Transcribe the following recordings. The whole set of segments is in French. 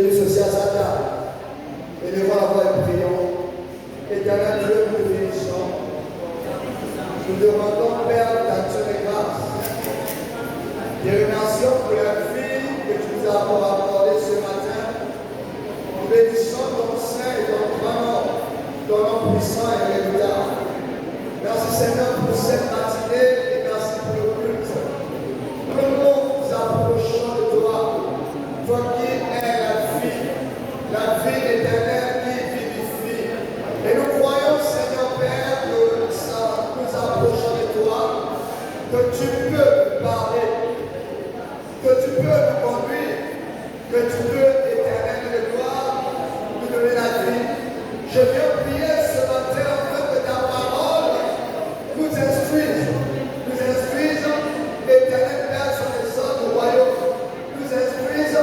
venus ceci à sa table. Élevons la voix et prions. Éternel Dieu, nous te bénissons. Nous demandons, Père, d'action et grâce. Des remercions pour la vie que tu nous as accordée ce matin. Nous bénissons ton Saint et ton grand nom, ton nom puissant et redoutable. Merci Seigneur pour cette matinée et merci pour le culte. Nous nous approchons de toi, toi qui es la vie éternelle qui vivifie. Et nous croyons, Seigneur Père, que nous approchons de toi, que tu peux parler, que tu peux nous conduire, que tu peux, éternel de gloire, nous donner la vie. Je viens prier ce matin afin que ta parole nous instruise, éternel Père, sur les sons du royaume, nous instruise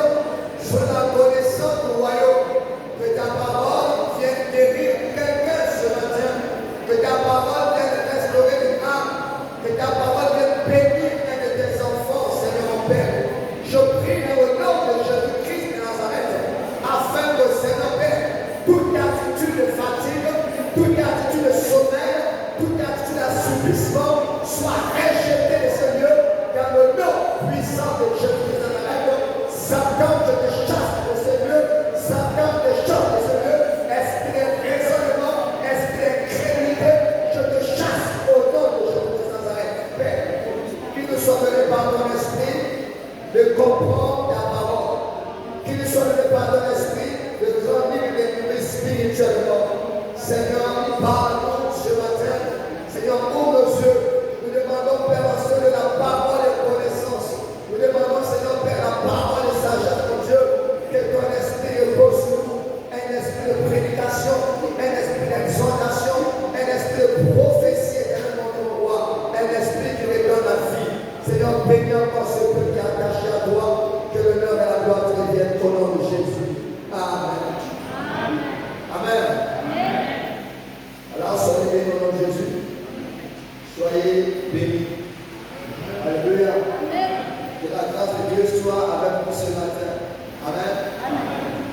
sur la connaissance du royaume, que ta parole vienne guérir quelqu'un ce matin, que ta parole vienne restaurer une âme, que ta parole vienne bénir un de tes enfants, Seigneur mon Père. Je prie dans le nom de Jésus-Christ de Nazareth, afin que, Seigneur Père, toute attitude de fatigue, toute attitude de sommeil, toute attitude d'assouplissement soit rejetée de ce lieu, dans le nom puissant de Jésus de Nazareth. Satan, je te chasse de ce lieu, Satan, je te chasse de ce lieu, esprit de raisonnement, esprit d'incrédulité, je te chasse au nom de Jésus de Nazareth. Père, qu'il nous soit donné par ton esprit de comprendre ta parole, qu'il nous soit donné par ton esprit de grandir et de nourrir spirituellement. Seigneur, parle-nous ce matin. Seigneur, ouvre nos yeux. Nous demandons, Père, en ce de la parole et connaissance. Nous demandons, Seigneur, Père, la parole et sagesse, mon Dieu, que ton esprit repose sur nous. Un esprit de prédication, un esprit d'exhortation, un esprit de prophétie éternellement ton roi, un esprit qui nous donne la vie. Seigneur, bénis encore ce peuple qui est attaché à toi, que l'honneur et la gloire te reviennent au nom de Jésus. Amen. Amen. Alors, soyez bénis au nom de Jésus. Soyez bénis. Alléluia. Que la grâce de Dieu soit avec nous ce matin. Amen.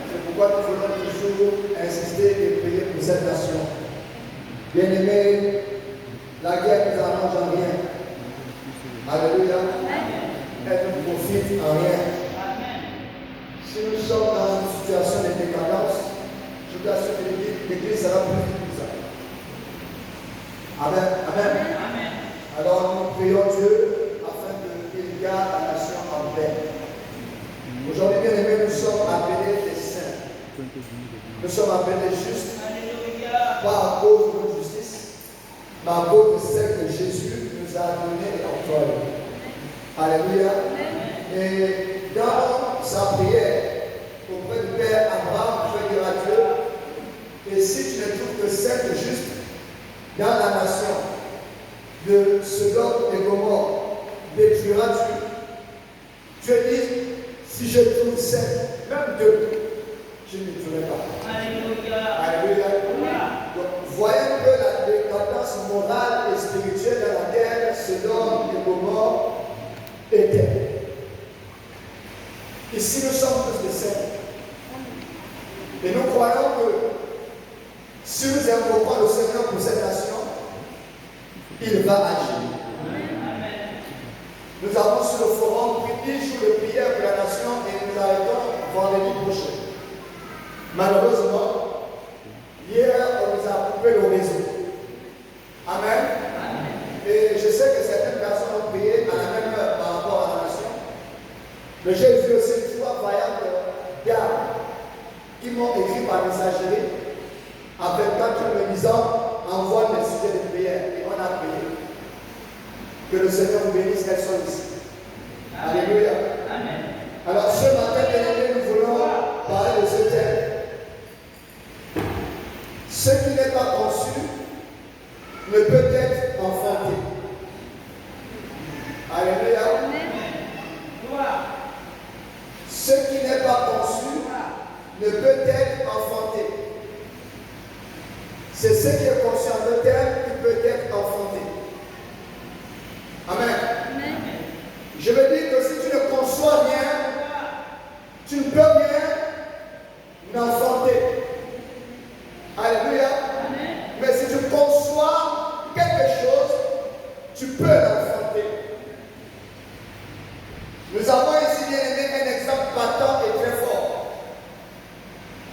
C'est pourquoi nous voulons toujours insister et prier pour cette nation. Bien-aimés, la guerre nous arrange en rien. Alléluia. Elle ne profite en rien. Si nous sommes dans une situation de décadence, je vous assure que l'Église sera plus vite que ça. Amen. Amen. Alors nous prions Dieu afin qu'il garde la nation en paix. Aujourd'hui, bien aimés, nous sommes appelés des saints. Nous sommes appelés justes, pas à cause de notre justice, mais à cause de celle que Jésus nous a donné et octroyé. Alléluia. Et dans sa prière auprès du Père Abraham, je vais dire à Dieu, et si tu ne trouves que 7 justes dans la nation de Sodome et Gomorrhe, détruiras-tu? Dieu dit, si je trouve 7, même 2, je ne tuerai pas. Alléluia. Alléluia. Donc, voyons que la décadence morale et spirituelle dans laquelle Sodome et Gomorrhe étaient. Ici, nous sommes tous des saints. Et nous croyons que si nous invoquons le Seigneur pour cette nation, il va agir. Amen. Nous avons sur le forum pris 10 jours de prière pour la nation et nous arrêtons vendredi prochain. Malheureusement, hier, on nous a coupé le réseau. Amen. Amen. Et je sais que certaines personnes ont prié à la même heure par rapport à la nation. Mais j'ai vu aussi 3 vaillantes gardes qui m'ont écrit par messagerie avec 4 jours me disant envoie mes sujets de prière et on a prié. Que le Seigneur vous bénisse, qu'elles soient ici. Amen. Alléluia. Amen. Alors ce matin, bien aimé, nous voulons parler de ce thème. Ce qui n'est pas conçu ne peut être enfanté. Alléluia. Amen. Ce qui n'est pas conçu ne peut être enfanté. C'est ce qui est conçu en deux termes qui peut être enfanté. Amen. Amen. Je veux dire que si tu ne conçois rien, tu ne peux rien,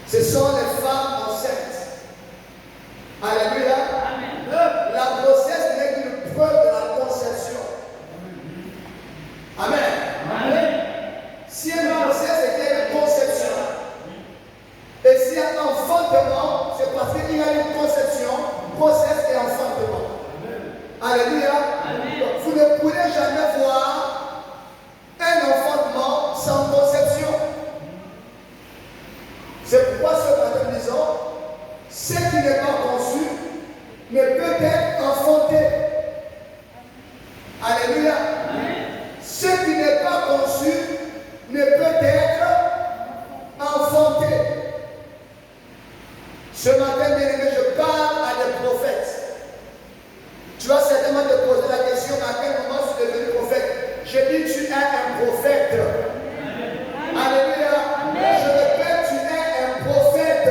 Ce sont les femmes enceintes. Alléluia. La grossesse n'est qu'une preuve de la conception. Amen. Si une grossesse était une conception, et s'il y a un enfantement, c'est parce qu'il y a une conception, grossesse et enfantement. Alléluia. Donc, vous ne pourrez jamais voir un enfantement sans conception. C'est pourquoi ce matin nous disons, ce qui n'est pas conçu ne peut être enfanté. Alléluia. Ce qui n'est pas conçu ne peut être enfanté. Ce matin, bien aimé, je parle à des prophètes. Tu vas certainement te poser la question à quel moment je suis devenu prophète. Je dis tu es un prophète. Alléluia. Je répète, tu es un prophète.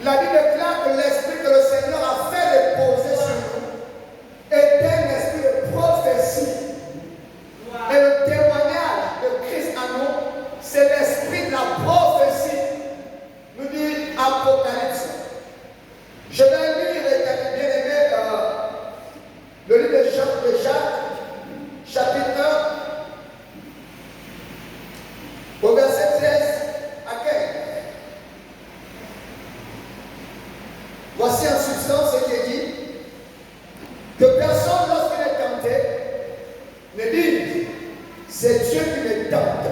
La Bible déclare que l'esprit que le Seigneur a fait reposer sur nous est un esprit de prophétie. Et le témoignage de Christ à nous, c'est l'esprit de la prophétie. Nous dit Apocalypse. Je vais lire, bien aimé, le livre de Jacques, chapitre 1, au verset 13 à 15. Voici en substance ce qui est dit, que personne lorsqu'il est tenté ne dise c'est Dieu qui me tente.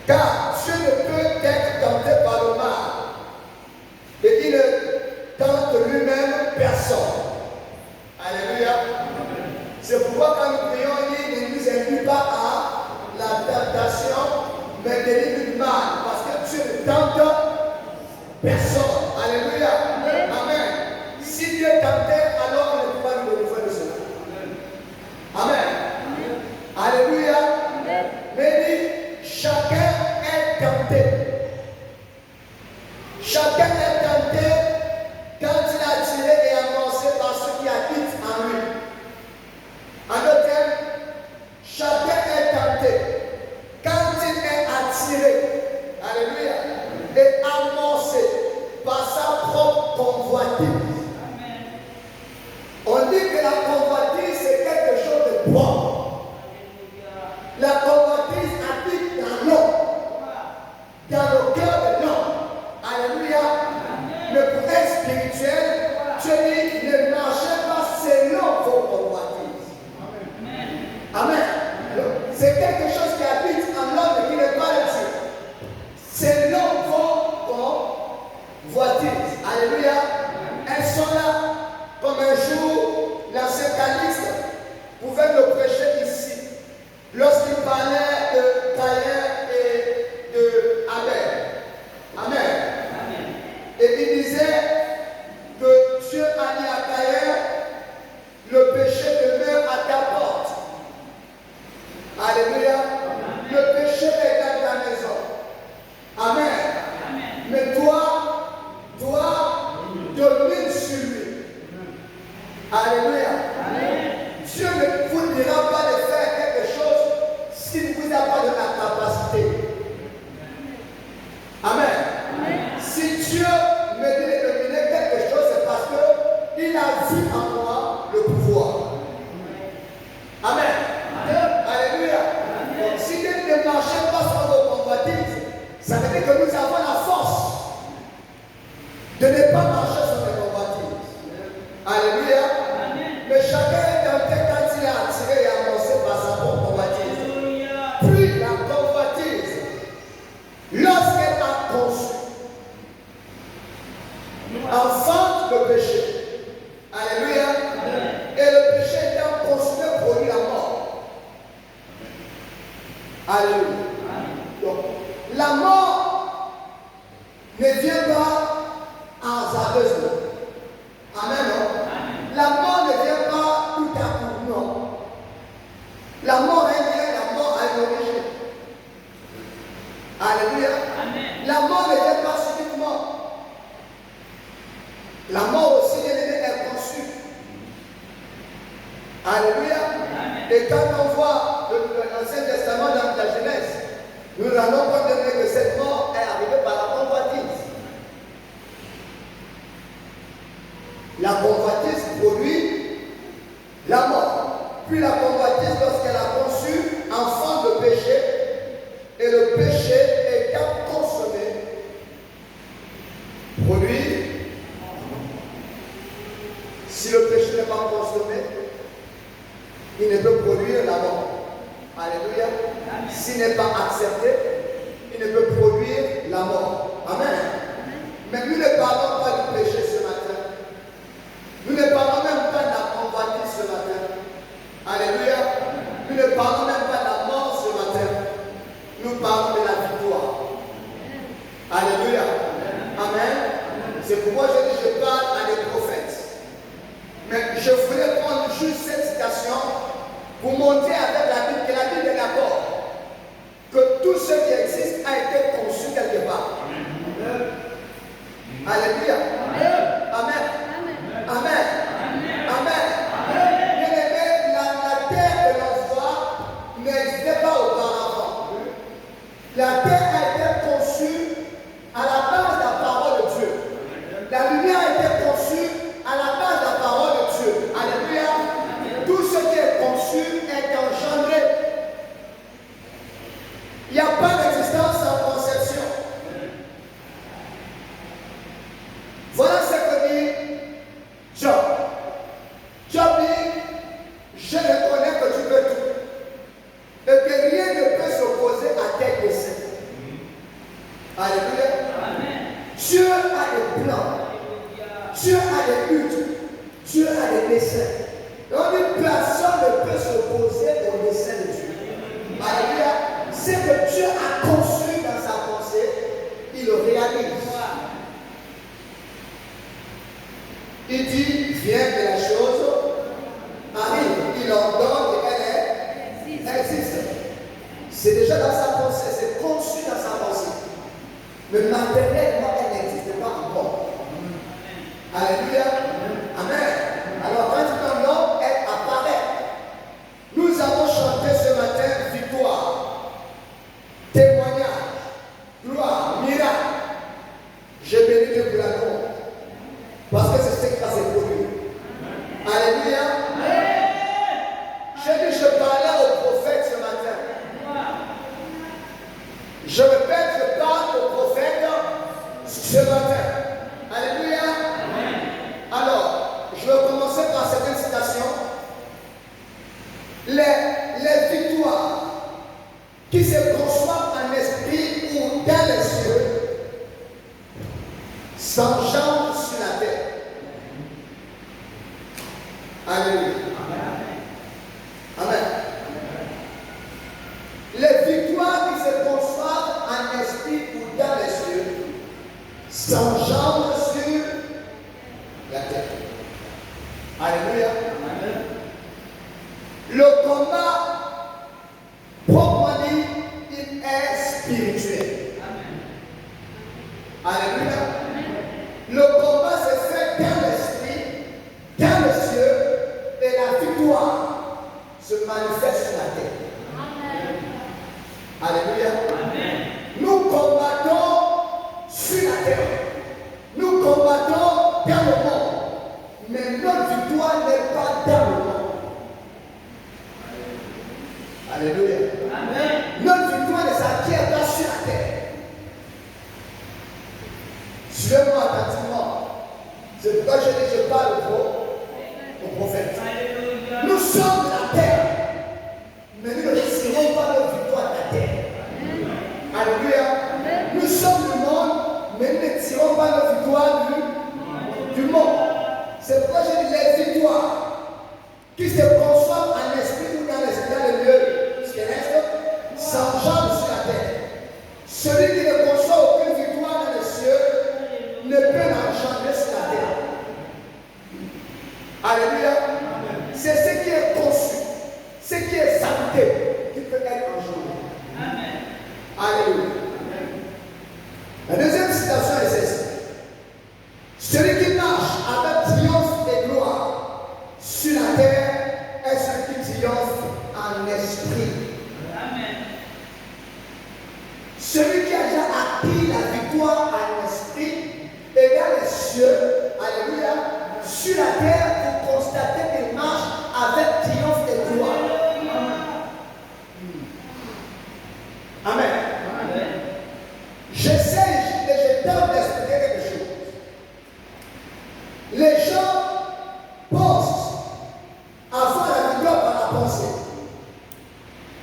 Car Dieu ne peut être tenté par le mal. Et il ne tente lui-même personne. Alléluia. C'est pourquoi quand nous prions, il ne nous induit pas à la tentation, mais délivre du mal. Parce que Dieu ne tente personne. Alléluia. Amen. Si Dieu tentait, alors on ne peut pas nous délivrer de cela. Amen. Alléluia. Mais dit, chacun est tenté. Chacun est tenté quand il est attiré et avancé par ce qui habite en lui. En d'autres termes, chacun est tenté quand il est attiré, alléluia, et avancé par sa propre convoitise. On dit que la convoitise c'est quelque chose de bon. La convoitise habite dans l'homme, dans le cœur de l'homme. Alléluia. Mais pour être spirituel, Dieu dit ne marchez pas selon vos convoitises. Amen. C'est quelque chose qui habite en l'homme et qui n'est pas le Dieu. Selon vos convoitises. Alléluia. Elles sont là. Comme un jour, l'ancien Calixte pouvait le prêcher ici. Lorsqu'il parlait de Caïn et de Abel. Amen. Et il disait que Dieu a dit à Caïn, le péché demeure à ta porte. Alléluia. Le péché est dans ta maison. Amen. Mais toi domine sur lui. Alléluia. Dieu ne vous dira pas de faire quelque chose s'il ne vous a pas de la capacité. Amen. Si Dieu me dit de dominer quelque chose, c'est parce qu'il a vu en moi le pouvoir. Amen. Alléluia. Donc, si Dieu ne marchait pas sur vos convoitises, ça veut dire que nous avons la force de ne pas marcher sur les convoitises. Alléluia. Mais chacun est tenté quand il est attiré et avancé par sa propre convoitise. Puis la convoitise, lorsqu'elle a conçu, enfante le péché. Alléluia. Et le péché étant consumé produit la mort. Alléluia. Donc, la mort ne vient pas hasardeusement. Amen. La mort ne vient pas tout à coup, non. La mort est liée, la mort a une origine. Alléluia. La mort ne vient pas subitement. La mort aussi, est conçue. Alléluia. Et quand on voit l'Ancien Testament dans la Genèse, nous allons pas donner que accepté, il ne peut produire la mort. Amen. Mais nous ne parlons pas du péché ce matin. Nous ne parlons même pas de la convoitise ce matin. Alléluia. Nous ne parlons même pas de la mort ce matin. Nous parlons de la victoire. Alléluia. Amen. C'est pourquoi je dis je parle à des prophètes. Mais je voulais prendre juste cette citation pour montrer avec la Bible que la Bible est d'accord. Que tout ce qui existe a été conçu quelque part. Alléluia. Amen. Amen. Amen. Bien aimé, la terre que l'on voit n'existait pas auparavant. La terre a été conçue à la base de la parole de Dieu. La lumière a été conçue à la base de la parole de Dieu. Alléluia. Tout ce qui est conçu est engendré. Il n'y a pas d'existence sans conception. Voilà ce que dit Job. Job dit, je reconnais que tu peux tout. Et que rien ne peut s'opposer à tes desseins. Alléluia. Dieu a des plans. Dieu a des buts. Dieu a des desseins. Donc personne ne peut s'opposer au dessein de Dieu. Alléluia. Ce que Dieu a conçu dans sa pensée, il le réalise. Il dit, viens que la chose arrive. Il ordonne et elle existe. C'est déjà dans sa pensée, c'est conçu dans sa pensée. Mais matériellement, elle n'existe pas encore. Alléluia. Amen. Alors quand un homme, elle apparaît. Nous avons chanté ce matin victoire, témoignage, gloire, miracle. Je bénis Dieu pour la gloire. Parce que c'est ce qui va se produire. Alléluia. J'ai dit, je parlais au prophète ce matin. Je répète, je parle au prophète ce matin. Alléluia. Alors, je vais commencer par cette citation. Les victoires qui se conçoivent en esprit ou dans les cieux s'engendrent sur la terre. Alléluia. Amen. Les victoires qui se conçoivent en esprit ou dans les cieux s'engendrent sur la terre. Alléluia. Amen. Le combat, proprement dit, il est spirituel. Amen. Alléluia. Le combat se fait dans l'esprit, dans les cieux, et la victoire se manifeste sur la terre. Amen. Alléluia. Amen. Nous combattons sur la terre. Nous combattons dans le monde. Mais notre victoire n'est pas dans le monde. Alléluia. Amen. Notre victoire ne s'acquiert pas sur la terre. Suivez-moi attentivement. C'est pourquoi je dis je parle au prophète. Alléluia. Nous sommes de la terre. Mais nous ne tirons pas notre victoire de la terre. Alléluia. Amen. Nous sommes du monde, mais nous ne tirons pas notre victoire du monde. C'est pourquoi je dis les victoires qui se conçoivent en esprit ou dans le lieu céleste s'engendrent sur la terre. Celui qui ne conçoit aucune victoire dans les cieux ne peut l'engendrer sur la terre. Alléluia. C'est ce qui est conçu, ce qui est saluté qui peut être engendré. Amen. Alléluia. La deuxième citation est celle-ci. Celui qui marche avec triomphe et gloire sur la terre est celui qui triomphe en esprit. Amen. Celui qui a déjà acquis la victoire en esprit et dans les cieux, alléluia, sur la terre, vous constatez qu'il marche avec triomphe et gloire. Amen. Amen. J'essaie et je tente d'expliquer quelque chose. Les gens pensent avoir la victoire par la pensée.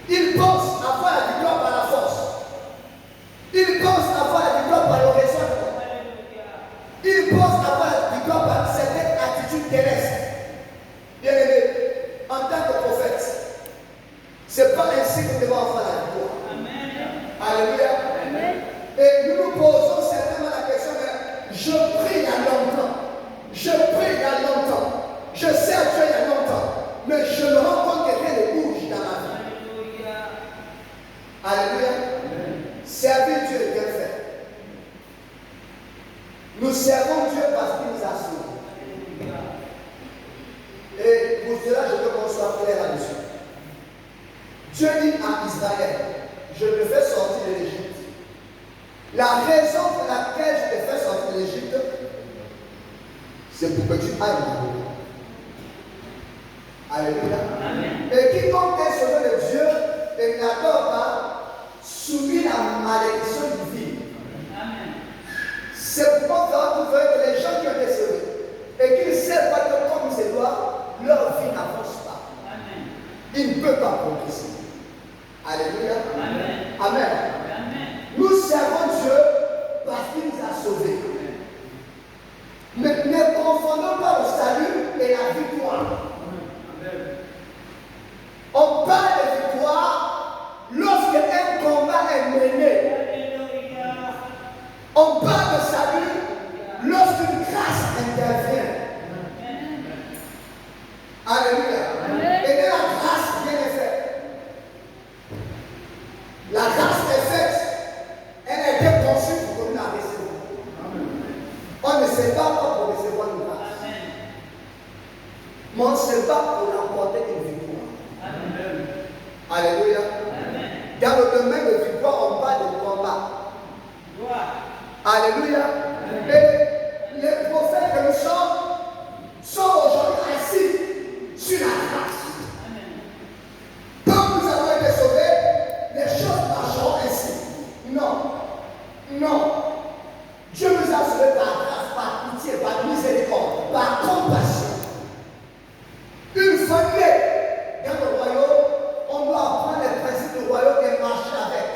Ils pensent avoir la victoire par la force. Et nous nous posons certainement la question, mais je prie il y a longtemps. Je prie il y a longtemps. Je sers Dieu il y a longtemps. Mais je me rends compte que rien ne bouge dans ma vie. Alléluia. Servir Dieu est bien fait. Nous servons Dieu parce qu'il nous a sauvés. Et pour cela, je veux qu'on soit clair là-dessus. Dieu dit à Israël, je te fais sortir de l'Égypte. La raison pour laquelle je te fais sortir de l'Égypte, c'est pour que tu ailles dans le monde. Alléluia. Amen. Et quiconque est sauvé de Dieu et n'adore pas, subit la malédiction divine. Amen. C'est pourquoi vous voyez que les gens qui ont été sauvés et qui ne savent pas que comme il se doit, leur vie n'avance pas. Amen. Ils ne peuvent pas progresser. Alléluia. Amen. Amen. Amen. Nous servons Dieu parce qu'il nous a sauvés. Mais ne confondons pas le salut et la victoire. On parle de victoire lorsque un combat est mené. On parle de salut lorsqu'une grâce intervient. Alléluia. Et que la grâce vient de faire. La grâce est faite. Elle a été conçue pour que nous la recevions. On ne sait pas pour recevoir une grâce. Mais on ne sait pas pour remporter une victoire. Amen. Alléluia. Amen. Dans le domaine de victoire, on parle de combat. Alléluia. Amen. Et les prophètes que nous sommes sont aujourd'hui assis sur la grâce. Comme nous avons été sauvés, les choses marcheront ainsi. Non. Non. Dieu nous a sauvés par grâce, par pitié, par miséricorde, par compassion. Une fois né dans le royaume, on doit apprendre les principes du royaume et marcher avec.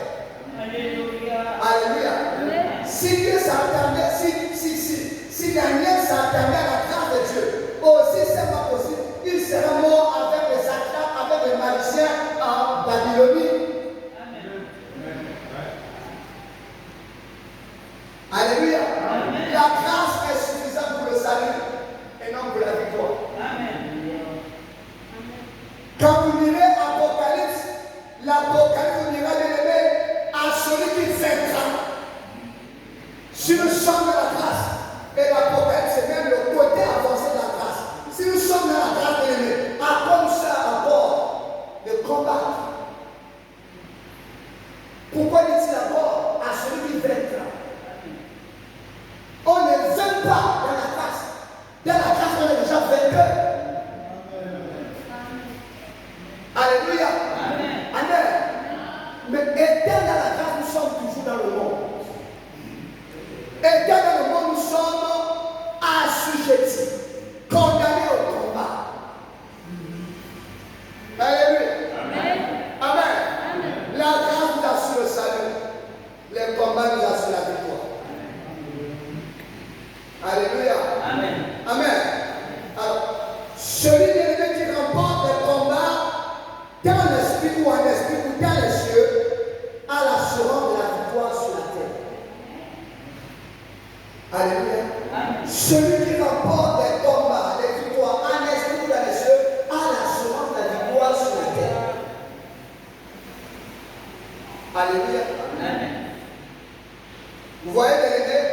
Alléluia. Alléluia. Si Dieu s'attendait, si Daniel s'attendait à la grâce de Dieu, aussi c'est pas possible, il serait mort avec les satraps, avec les magiciens en Babylonie. Alléluia. Amen. La grâce est suffisante pour le salut et non pour la victoire. Amen. Quand vous lirez Apocalypse, l'Apocalypse vous dira bien aimé à celui qui vaincra. Si nous sommes dans la grâce, et l'Apocalypse c'est même le côté avancé de la grâce. Si nous sommes dans la grâce bien aimé, à quoi nous sert encore de combattre? Pourquoi dit-il d'abord à celui qui vaincra? On ne vainc pas dans la grâce. Dans la grâce, on est déjà vainqueur. Alléluia. Amen. Amen. Mais étant dans la grâce, nous sommes toujours dans le monde. Étant dans le monde, nous sommes assujettis, condamnés au combat. Alléluia. Amen. Amen. Amen. La grâce nous assure le salut. Les combats nous assurent la victoire. Alléluia. Amen. Amen. Alors, celui qui remporte les combats dans l'esprit ou en esprit ou dans les cieux a l'assurance de la victoire sur la terre. Alléluia. Amen. Celui qui remporte les combats, les victoires en esprit ou dans les cieux a l'assurance de la victoire sur la terre. Alléluia. Amen. Vous voyez, bien-aimés,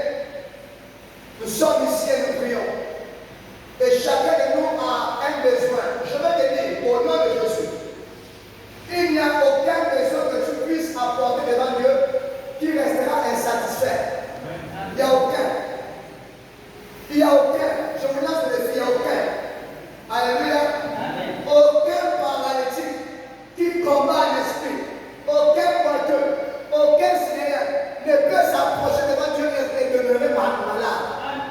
nous sommes ici et nous prions. Et chacun de nous a un besoin. Je vais te dire, au nom de Jésus, il n'y a aucun besoin que tu puisses apporter devant Dieu qui restera insatisfait. Il n'y a aucun. Il n'y a aucun. Je vous lance le défi, il n'y a aucun. Alléluia. Amen. Aucun paralytique qui combat l'esprit, aucun porteur, aucun Seigneur ne peut s'approcher devant Dieu et demeurer malade. Amen.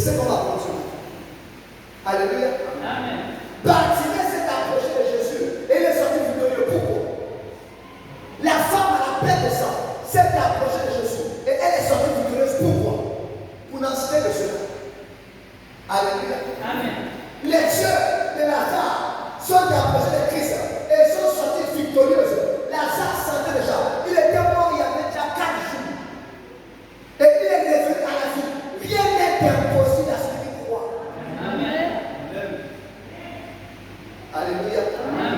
ce qu'on va continuer. Alléluia. Amen. Bartimée s'est approché de Jésus et il est sorti victorieux. Pourquoi? La femme à la paix de sang s'est approchée de Jésus et elle est sortie victorieuse. Pourquoi? Pour n'en citer que cela. Alléluia. Amen. Les dieux de Lazare sont approchés de Christ et sont sortis victorieuses. Lazare sentait déjà. Il était mort il y avait déjà 4 jours. Et il est revenu à la vie. Rien n'est impossible à celui qui croit. Amen. Alléluia. Amen.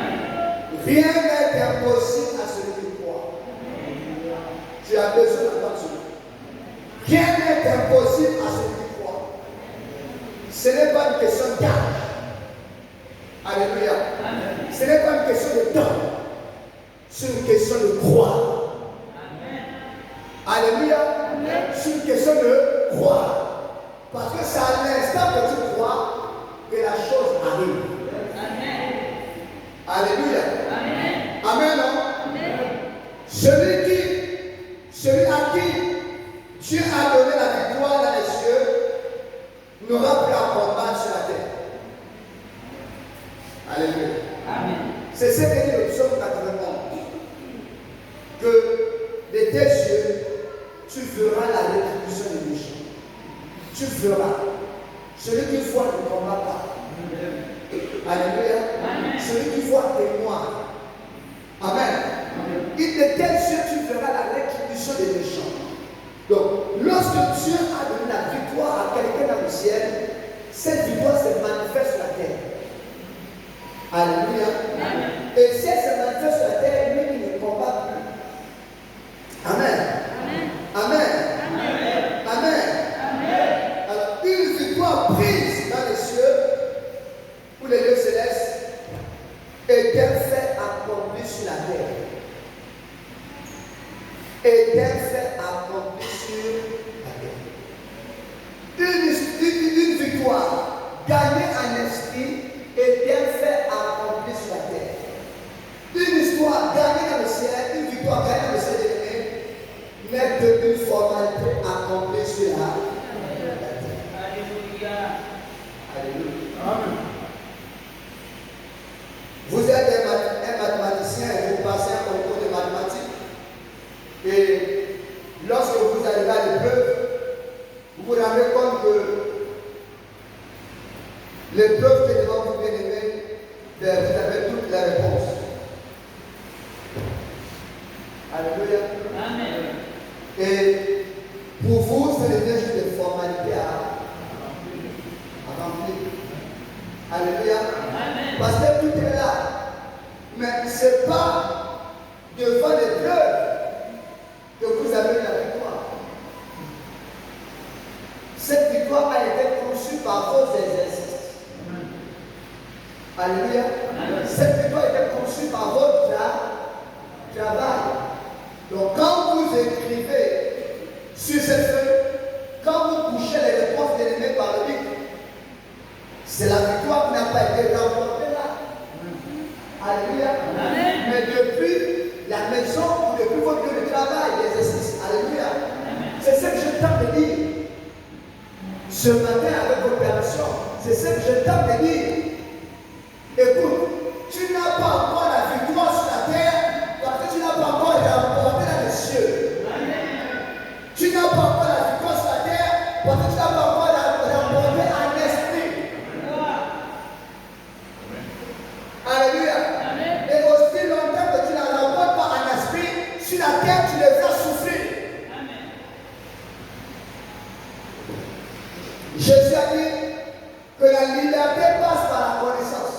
Rien n'est impossible à celui qui croit. Tu as besoin d'entendre cela. Rien n'est impossible à celui qui croit. Ce n'est pas une question d'âge. Alléluia. Amen. Ce n'est pas une question de temps. C'est une question de croire. Amen. Alléluia. C'est une question de croire. Parce que c'est à l'instant que tu crois que la chose arrive. Amen. Alléluia. Amen. Amen. Non? Amen. Celui à qui Dieu a donné la victoire dans les cieux n'aura plus à combattre sur la terre. Alléluia. Amen. C'est ce que dit le psaume 91. Que de tes yeux, tu verras la rétribution des méchants. Tu verras. Celui qui voit ne combat pas. Alléluia. Amen. Celui qui voit témoigne. Amen. Et de tes yeux, tu verras la rétribution des méchants. Donc, lorsque Dieu a donné la victoire à quelqu'un dans le ciel, cette victoire se manifeste sur la terre. Alléluia. Amen. Et si elle se manifeste sur la terre, lui, il ne combat plus. Amen. Amen. Amen. Amen. Amen. Alors, une victoire prise dans les cieux, ou les lieux célestes, est un fait accompli sur la terre. Est un fait accompli sur la terre. Une victoire gagnée en esprit est un fait accompli sur la terre. Une histoire gagnée dans le ciel, une victoire gagnée dans le ciel n'est qu'une formalité accomplie sur la terre. Alléluia. Alléluia. Amen. Vous êtes un mathématicien et vous passez un concours de mathématiques. Et lorsque vous arrivez à l'épreuve, vous vous rendez compte que l'épreuve qui est devant vous, bien aimé, vous avez toutes les réponses. Alléluia. Amen. Et pour vous, ce n'est juste des formalités à remplir. Alléluia. Amen. Parce que tout est là. Mais ce n'est pas devant l'épreuve que vous avez la victoire. Cette victoire a été conçue par vos exercices. Alléluia. Cette victoire a été conçue par votre travail. Donc quand vous écrivez sur cette feuille, quand vous couchez les réponses délivrées par le livre, c'est la victoire qui n'a pas été remportée là. Alléluia. Amen. Mais depuis la maison, depuis votre lieu de travail, l'exercice. Alléluia. C'est ce que je tente de dire. Ce matin avec l'opération, c'est ce que je tente de dire. Écoute, tu n'as pas encore la victoire sur la terre parce que tu n'as pas encore remporté dans les cieux. Tu n'as pas encore la victoire sur la terre parce que tu n'as pas encore remporté en esprit. Alléluia. Et aussi longtemps que tu ne la remportes pas en esprit, sur la terre tu devras souffrir. Jésus a dit que la liberté passe par la connaissance.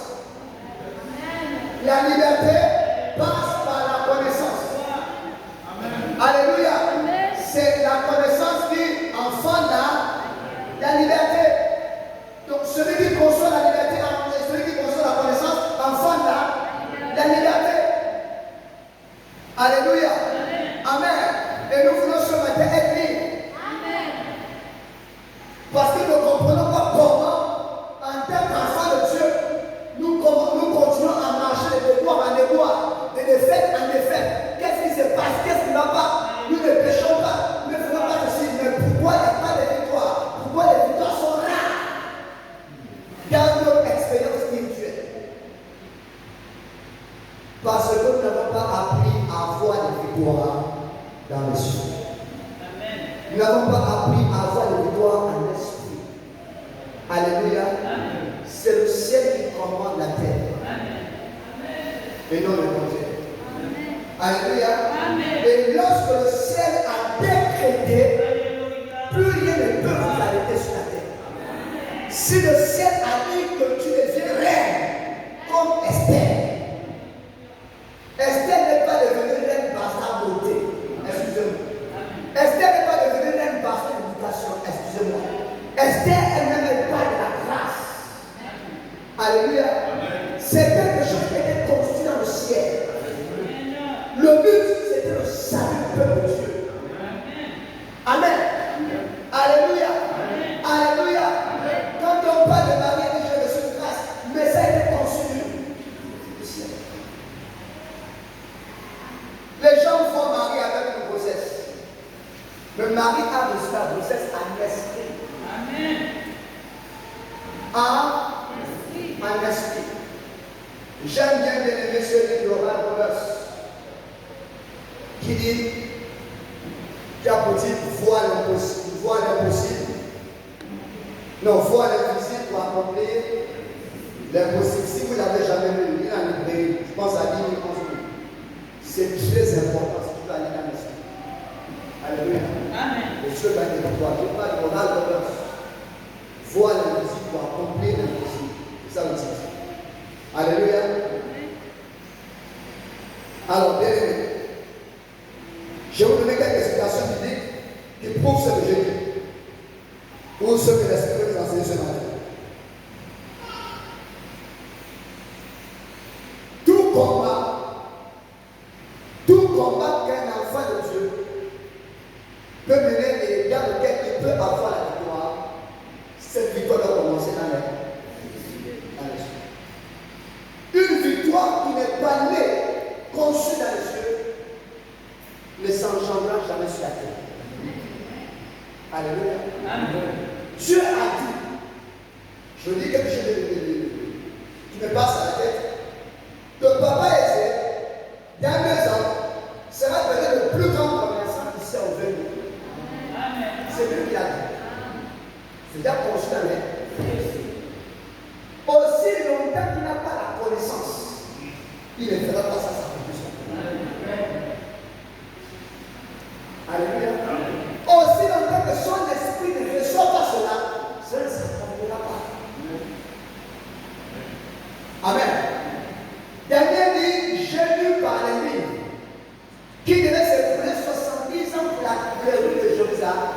La liberté passe par la connaissance. Alléluia. C'est la connaissance qui enfante la liberté. Donc celui qui conçoit la liberté, celui qui conçoit la connaissance, enfante la liberté. Alléluia. Amen. Et nous voulons ce matin être libres. Parce que nous ne comprenons pas comment, en tant qu'enfants de Dieu, nous continuons à marcher de déboire en déboire, de défaite en défaite. Qu'est-ce qui se passe? Qu'est-ce qui ne va pas? Nous ne péchons pas, nous ne faisons pas ceci. Mais pourquoi il n'y a pas de victoire? Pourquoi les victoires sont rares? dans les cieux. Amen. Nous n'avons pas appris à avoir les victoires en esprit. Alléluia. Amen. C'est le ciel qui commande la terre. Amen. Et non le contraire. Amen. Alléluia. Amen. Et lorsque le ciel a décrété, Alléluia. plus rien ne peut vous arrêter sur la terre. Si le ciel a dit que tu deviens reine, comme Esther, Esther n'est pas devenue reine par sa beauté. Excusez-moi. Esther n'est pas devenue reine par son éducation. Excusez-moi. Esther elle-même n'est pas de la grâce. Alléluia. C'est quelque chose qui était construit dans le ciel. Le but, c'était le salut du peuple de Dieu. Amen. Alléluia. Alléluia. Quand on parle de Marie, et je reçois une grâce, mais ça a été construit du ciel. Les gens font Marie avec une grossesse. Mais Marie a reçu la grossesse en esprit. Amen. En esprit. J'aime bien aimer ce livre de Oral Roberts qui dit qu'il y a pour-il voir l'impossible. Non, voir l'impossible pour accomplir l'impossible. Si vous ne l'avez jamais lu, il en librairie, je pense à 10 000 livres. C'est très important si tu vas aller dans l'esprit. Alléluia. Amen. Et ce va être toi. Je parle de Oral Roberts. Voir l'impossible pour accomplir l'impossible. C'est ça le titre. Alléluia. Alors, bien aimé, je vais vous donner quelques citations bibliques qui prouvent ce que j'ai dit. Ou ce que l'Esprit nous enseigne ce matin. Tout combat qu'un enfant de Dieu peut mener et dans lequel il peut avoir la victoire, cette victoire doit commencer dans les une victoire qui n'est pas née, conçue dans les cieux, ne s'engendrera jamais sur la terre. Alléluia. Amen. Dieu a dit, je dis quelque chose qui me passe à la tête, que Papa Eze, dans 2 ans, sera peut-être le plus grand commerçant ici au Vélo. C'est lui qui a dit. C'est déjà conçu dans les aussi longtemps qu'il n'a pas la connaissance, il ne fera pas sa proposition. Alléluia. Aussi longtemps que son esprit ne reçoit pas cela, cela ne s'accomplira pas. Amen. Daniel dit, j'ai lu par les livres qui devait s'écouler 70 ans pour la rue de Jérusalem,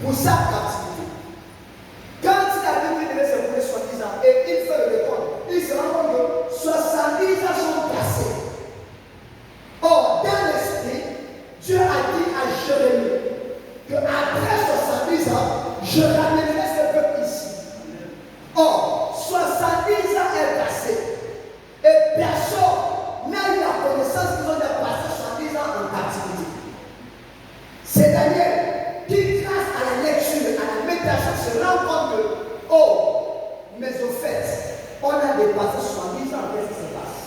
pour sa captivité. Quand il a vu qu'il devait s'écouler 70 ans et il fait le décompte, il se rend compte que 70 ans sont passés. Or, dans l'esprit, Dieu a dit à Jérémie qu'après 70 ans, je ramènerai ce peuple ici. Or, 70 ans est passé et personne n'a eu la connaissance qu'ils ont passé 70 ans en captivité. C'est Daniel qui, grâce à la lecture, à la méditation, se rend compte que, mais au fait, on a dépassé 70 ans, qu'est-ce qui se passe?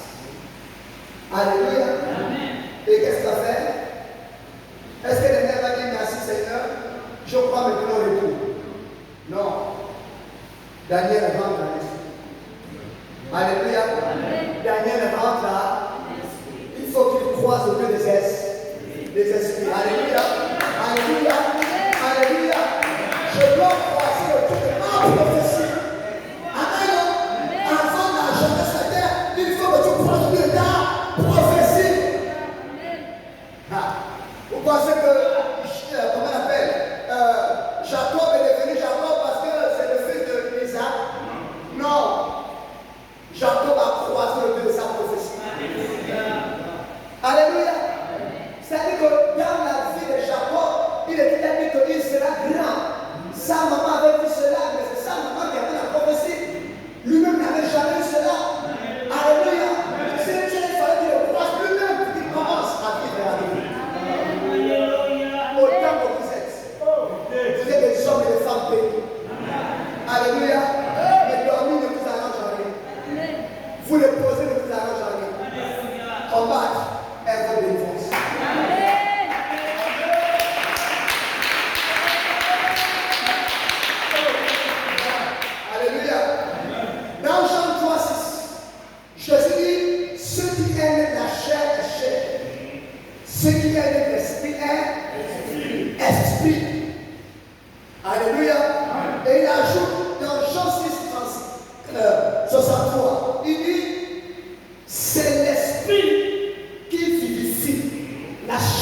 Alléluia. Amen. Et qu'est-ce qu'il a fait? Est-ce que Daniel va dire merci Seigneur? Je crois maintenant au retour. Non. Daniel rentre dans l'esprit. Alléluia. Amen. Daniel rentre là. Il faut qu'il croise au lieu des esprits. Alléluia. Alléluia. Alléluia. Je dois croiser le truc en prophétie. Amen. Avant la jeunesse de la terre, il faut que tu croises le temps prophétie. Vous pensez que, comment on appelle, Jacob est devenu Jacob parce que c'est le fils d'Isaac? Non. Jacob a croisé le Dieu de sa prophétie. Alléluia. C'est-à-dire que dans la vie de Jacob, il était dit qu'il sera grand. Sa maman avait vu cela, mais c'est sa maman qui avait la prophétie. Lui-même n'avait jamais vu cela. Alléluia. C'est Dieu, il fallait qu'il le croise lui-même pour qu'il commence à vivre la vie.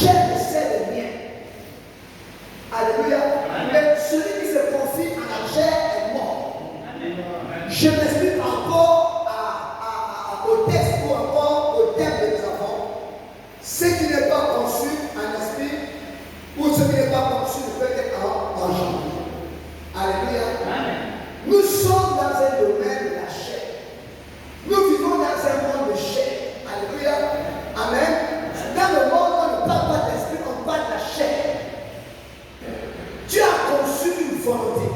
chair ne sert de rien. Alléluia. Mais celui qui se confie à la chair est mort. Je m'explique encore au texte ou encore au thème de nos enfants. Ce qui n'est pas conçu en esprit ou ce qui n'est pas conçu ne peut être en genre. Alléluia. Nous sommes dans un domaine de la chair. Nous vivons dans un monde de chair. Alléluia. Amen. Dans le monde, on ne parle pas d'esprit, on parle de la chair. Dieu a conçu une volonté.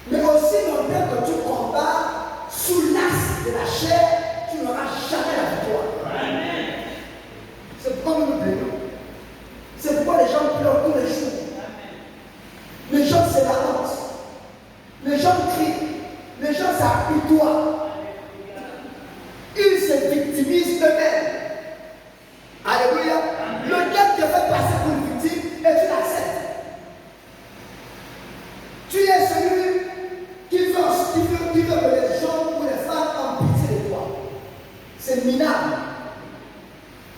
Mais aussi longtemps que tu combats sous l'axe de la chair, tu n'auras jamais la victoire. C'est pourquoi nous nous plaignons. C'est pourquoi les gens pleurent tous les jours. Les gens se lamentent. Les gens crient. Les gens s'apitoient. Ils se victimisent eux-mêmes. Alléluia. Le diable te fait passer pour une victime et tu l'acceptes. Tu es celui qui veut que les gens ou les femmes aient pitié de toi. C'est minable.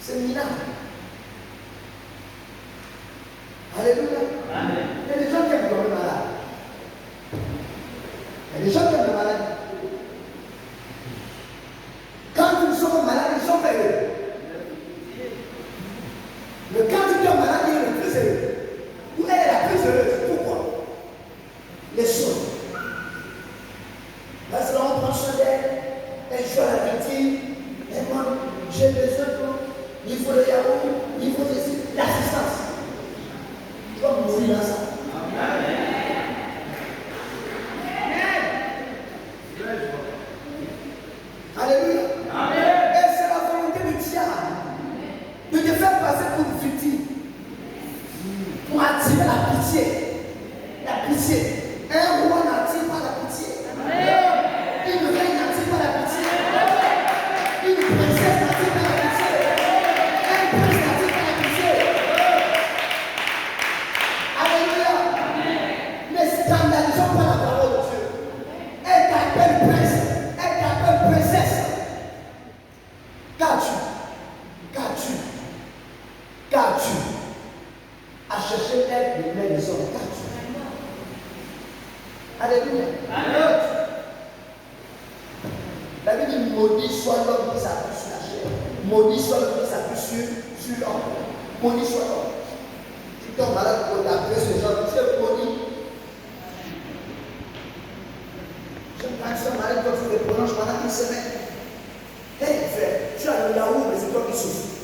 C'est minable. Alléluia. Il y a des gens qui aiment tomber malade. Il y a des gens qui aiment le malade. Quand ils sont malades, ils sont heureux. Mais quand tu es malade, il est le plus heureux. Ou elle est la plus heureuse. Pourquoi? Les choses. Parce qu'on prend soin d'elle, elle joue à la victime, et moi, j'ai besoin de il faut le yaourt, il faut l'assistance. Tu vas mourir dans ça. Alléluia. Et c'est la volonté du diable de te faire passer pour une victime, pour attirer la pitié. La pitié. Un roi n'attire pas la pitié. Une reine n'attire pas la pitié. Une princesse n'attire pas la pitié. Un prince n'attire pas la pitié. Alléluia. Ne scandalisons pas la parole de Dieu. Elle t'appelle prince. Elle t'appelle princesse. Car-tu à chercher l'aide de mes des hommes. Car-tu. Alléluia. Amen. La Bible dit maudit soit l'homme qui s'appuie sur la chair. Maudit soit l'homme qui s'appuie sur l'homme. Maudit soit l'homme. Tu tombes malade pour t'appuyer sur les gens. Tu es maudit. Quand tu es malade, quand tu te prononces pendant une semaine. Hé frère, tu as le yaourt, mais c'est toi qui souffres.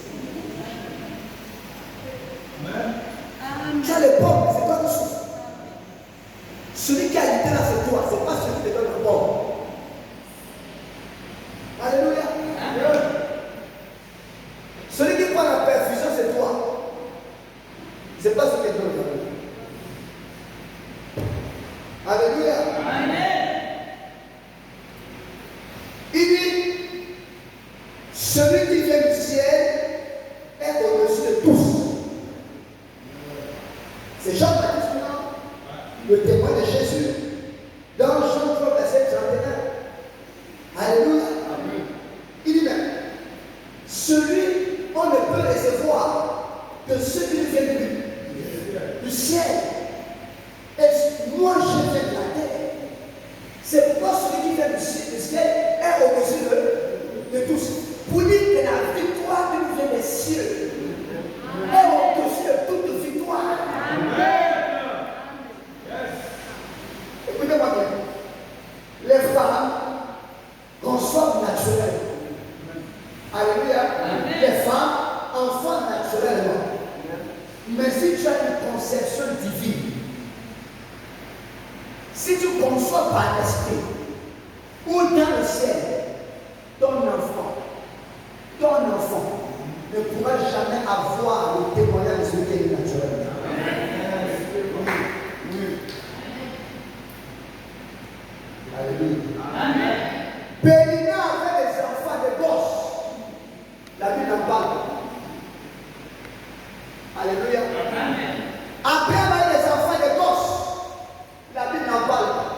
Tu as les pommes, mais c'est toi qui souffres. Celui qui a été là, c'est toi, c'est pas celui qui te donne la pomme. Alléluia. Celui qui prend la perfusion, c'est toi. C'est pas celui qui te donne la pomme. Alléluia. Il dit, celui qui vient du ciel est au-dessus de tous. C'est Jean-Baptiste, le témoin de Jésus, dans Jean 3, verset 31. Alléluia. Il dit même, celui, on ne peut recevoir que ceux qui viennent du ciel. Et moi, je viens de la terre. C'est pourquoi celui qui vient du ciel est au-dessus de tous. Pour dire que la victoire qui nous vient des cieux est au-dessus de toute victoire. Écoutez-moi bien. Les femmes conçoivent naturellement. Alléluia. Les femmes enfantent naturellement. Mais si tu as une conception divine, si tu conçois par l'esprit, ou dans le ciel, ton enfant ne pourra jamais avoir le témoignage de celui qui est naturel. Alléluia. Amen. Pélina avait des enfants, des gosses. La Bible en parle. Alléluia. Amen. Après avoir des enfants, des gosses. La Bible n'en parle pas.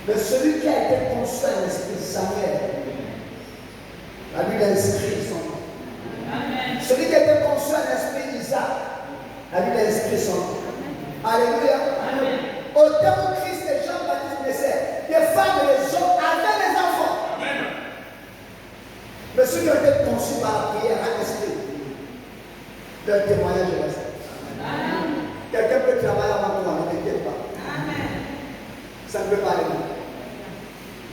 Mais celui qui a Alléluia. Amen. Au temps où Christ et Jean-Baptiste naissaient, les femmes et les hommes avaient des enfants. Mais ceux qui ont été conçus par la prière à l'esprit, leur témoignage est resté. Quelqu'un peut travailler avant toi, ne t'inquiète pas. Ça ne peut pas aller.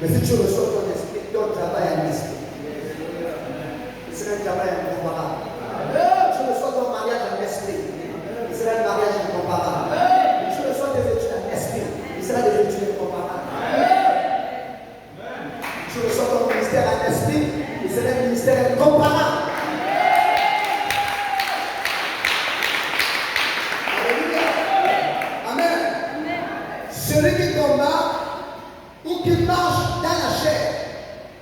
Mais si tu reçois ton esprit, ton travail est un esprit. C'est un travail incomparable. Tu reçois ton mariage en esprit. C'est un mariage incomparable. Tu reçois tes études en esprit. Ce sera des études incomparables. Tu reçois ton ministère en esprit. Ce sera un ministère incomparable. Celui qui combat ou qui marche dans la chair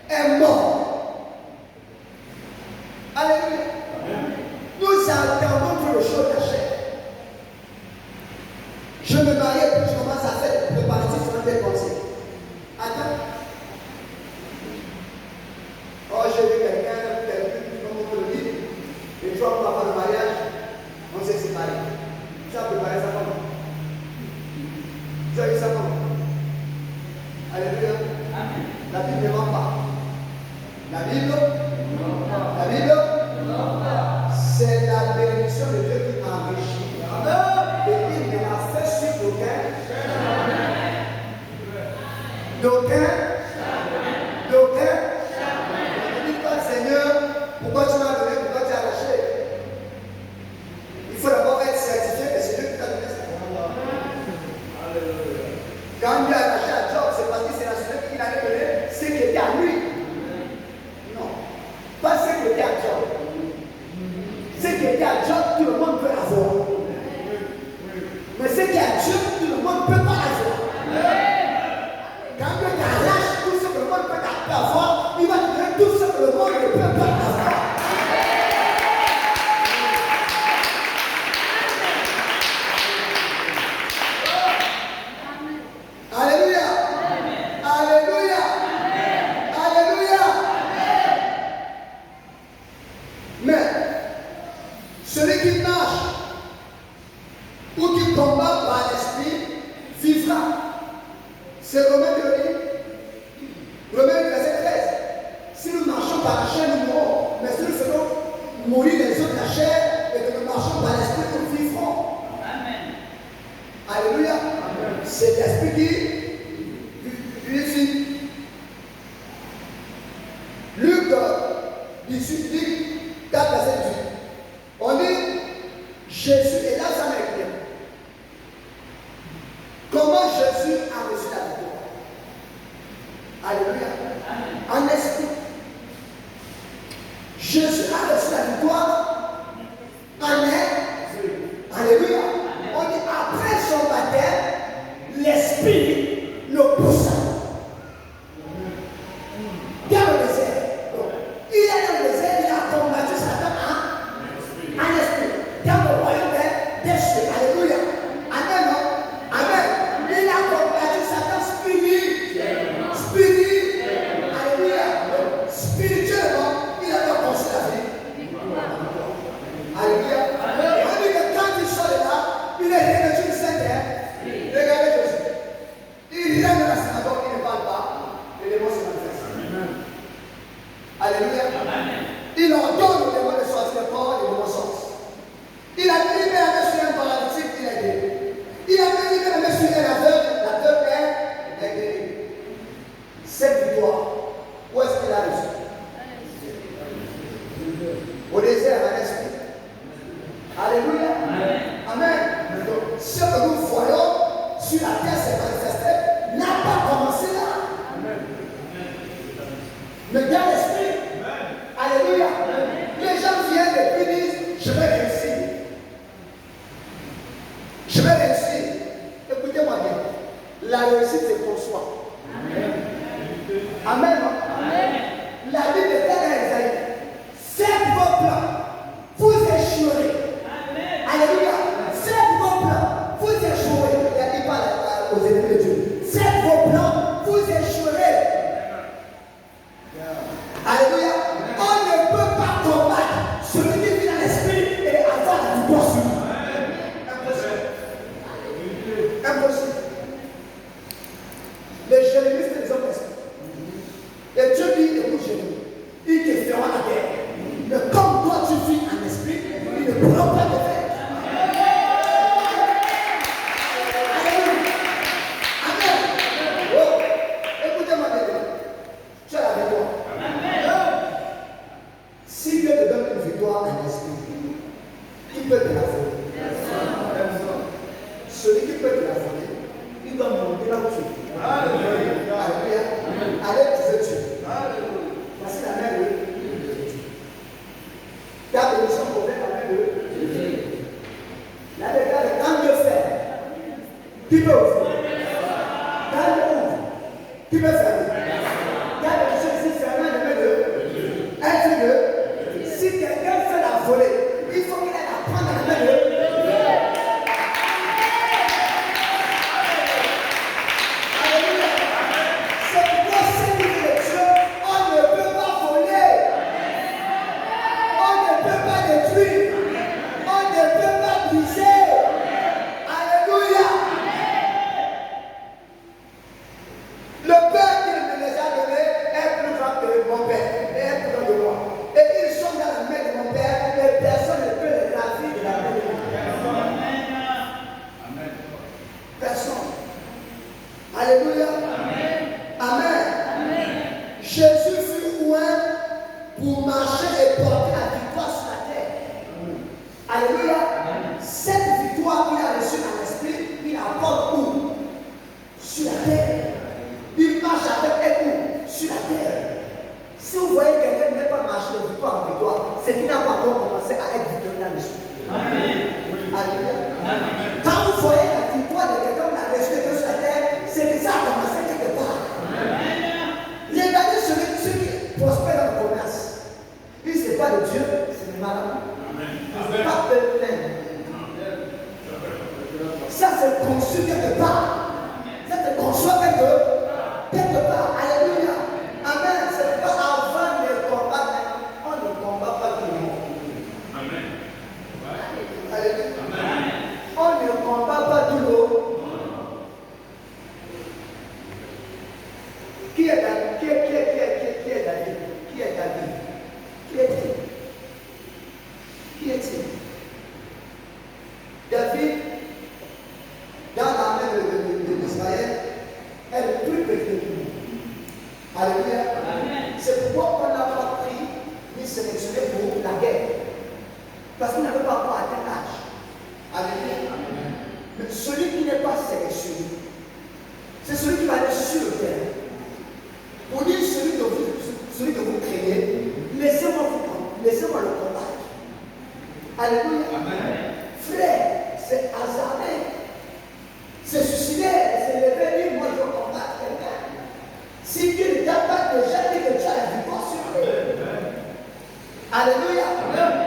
est mort. Alléluia. Nous attendons tout le chose de la chair. Je me marie et puis je commence à faire des préparatifs sur des conseils. Attends. Oh, j'ai vu quelqu'un qui comme le dit, et toi, on va faire le mariage, on s'est séparés. Tu as préparé ça comment? Vous avez vu ça comment? Alléluia. La Bible ne ment pas. La Bible, c'est la bénédiction de Dieu qui enrichit. Et il ne l'a fait sur d'aucun. Ne dis pas, Seigneur, pourquoi tu m'as donné, pourquoi tu as lâché? Il faut d'abord être certifié que c'est Dieu qui t'a donné ça. Quand Dieu a lâché à Job, c'est parce que c'est la seule qui l'avait donné ce qui était à lui. Non. Pas ce qui était à Job. Ce qui était à Job, tout le monde peut l'avoir. Mais ce qui est à Dieu, tout le monde ne peut pas l'avoir. Quand Dieu t'arrache tout ce que le monde peut avoir, il va te donner tout ce que le monde ne peut pas avoir. Alléluia. Alléluia. Alléluia. Mais celui qui marche ou qui combat par l'esprit vivra. C'est Romains qui le dit. Romains verset 13. Si nous marchons par la chair, nous mourrons. Mais si nous faisons mourir les autres de la chair et que nous marchons par l'esprit, nous vivrons. Amen. Alléluia. C'est l'esprit qui vivifie. Luc 18, 4, verset 18. On dit Jésus, et là ça m'écrit. Comment Jésus a reçu la victoire? Alléluia. En esprit. Jésus a reçu la victoire en esprit. Alléluia. On dit après son baptême, l'esprit le poussa. Dans le désert. Il est dans le désert, il a combattu Satan en esprit. Dans le royaume des cieux. Alléluia. Amen. Amen. Il a combattu Satan spirituellement. Alléluia. Spirituellement, il a reconstruit la vie. Alléluia. On dit que quand il sort de là, il est revêtu du Saint-Esprit. Regardez Jésus. Il rentre dans la synagogue, il ne parle pas. Les démons se manifestent. Alléluia. Il ordonne aux démons de sortir le corps, les démons sortent. Il a mis la main sur un paralytique, il est guéri. Il a mis la main sur un aveugle, l'aveugle est guéri. Cette victoire, où est-ce qu'il a reçu? Au désert, à l'esprit. Alléluia. Amen. Donc, ce que nous voyons sur la terre s'est manifesté n'a pas commencé là. Mais dans l'esprit. Alléluia. Les gens viennent et puis disent, je vais réussir. Je vais réussir. Écoutez-moi bien. La réussite, c'est pour soi. Amen. La Bible est dans Isaïe. Faites vos plans, vous échouerez. Alléluia. Faites vos plans, vous échouerez. Il n'y a pas aux ennemis il ne prend pas de fait. Amen. Oh, écoutez-moi bien. Tu as la victoire. Si Dieu te donne une victoire en esprit, il peut te la voler. Celui qui peut te la voler, il doit monter là où tu es. Alléluia. Allez, tu veux tuer. Voici la main de Dieu. Ta bénédiction pour faire la main de Dieu. La regarde, quand Dieu fait, tu peux ouvrir. Quand Dieu ouvre, tu peux fermer. Quand Dieu ici ferme la main de Dieu. Si quelqu'un fait la volée, il faut qu'il aille la prendre la main de Dieu. Alléluia. Amen. Jésus fut oint pour marcher et porter la victoire sur la terre. Alléluia. Cette victoire qu'il a reçue dans l'esprit, il la porte où? Sur la terre. Il marche avec elle où? Sur la terre. Si vous voyez quelqu'un qui n'est pas marché de victoire en victoire, c'est qu'il n'a pas encore commencé à être victorieux dans l'esprit. Alléluia. Quand vous voyez la victoire de quelqu'un qui a reçu sur la terre, c'est que ça a commencé quelque part. Regardez ceux qui prospèrent dans le commerce. Lui, ce n'est pas de Dieu, c'est le malin. Ce n'est pas eux-mêmes. Ça, c'est conçu quelque part. Ça, c'est conçu quelque part. Alléluia. Amen. Ce n'est pas avant de combattre. On ne combat pas tout le monde. Alléluia. On ne combat pas tout le monde. Qui est David? Qui est David? Qui est David? Qui est-il? Qui est-il? David, dans l'armée d'Israël, est le plus petit de tout le monde. Alléluia. C'est pourquoi on n'a pas pris ni sélectionné pour la guerre. Parce qu'il n'avait pas encore atteint l'âge. Alléluia. Mais celui qui n'est pas sélectionné, c'est celui qui va aller sur le terrain. Pour dire celui que vous craignez, laissez-moi le combattre. Alléluia. Frère, c'est hasardé. C'est suicidaire, c'est lever, dire moi je veux combattre quelqu'un. Si Dieu ne t'a pas déjà dit que tu as la victoire sur lui. Alléluia.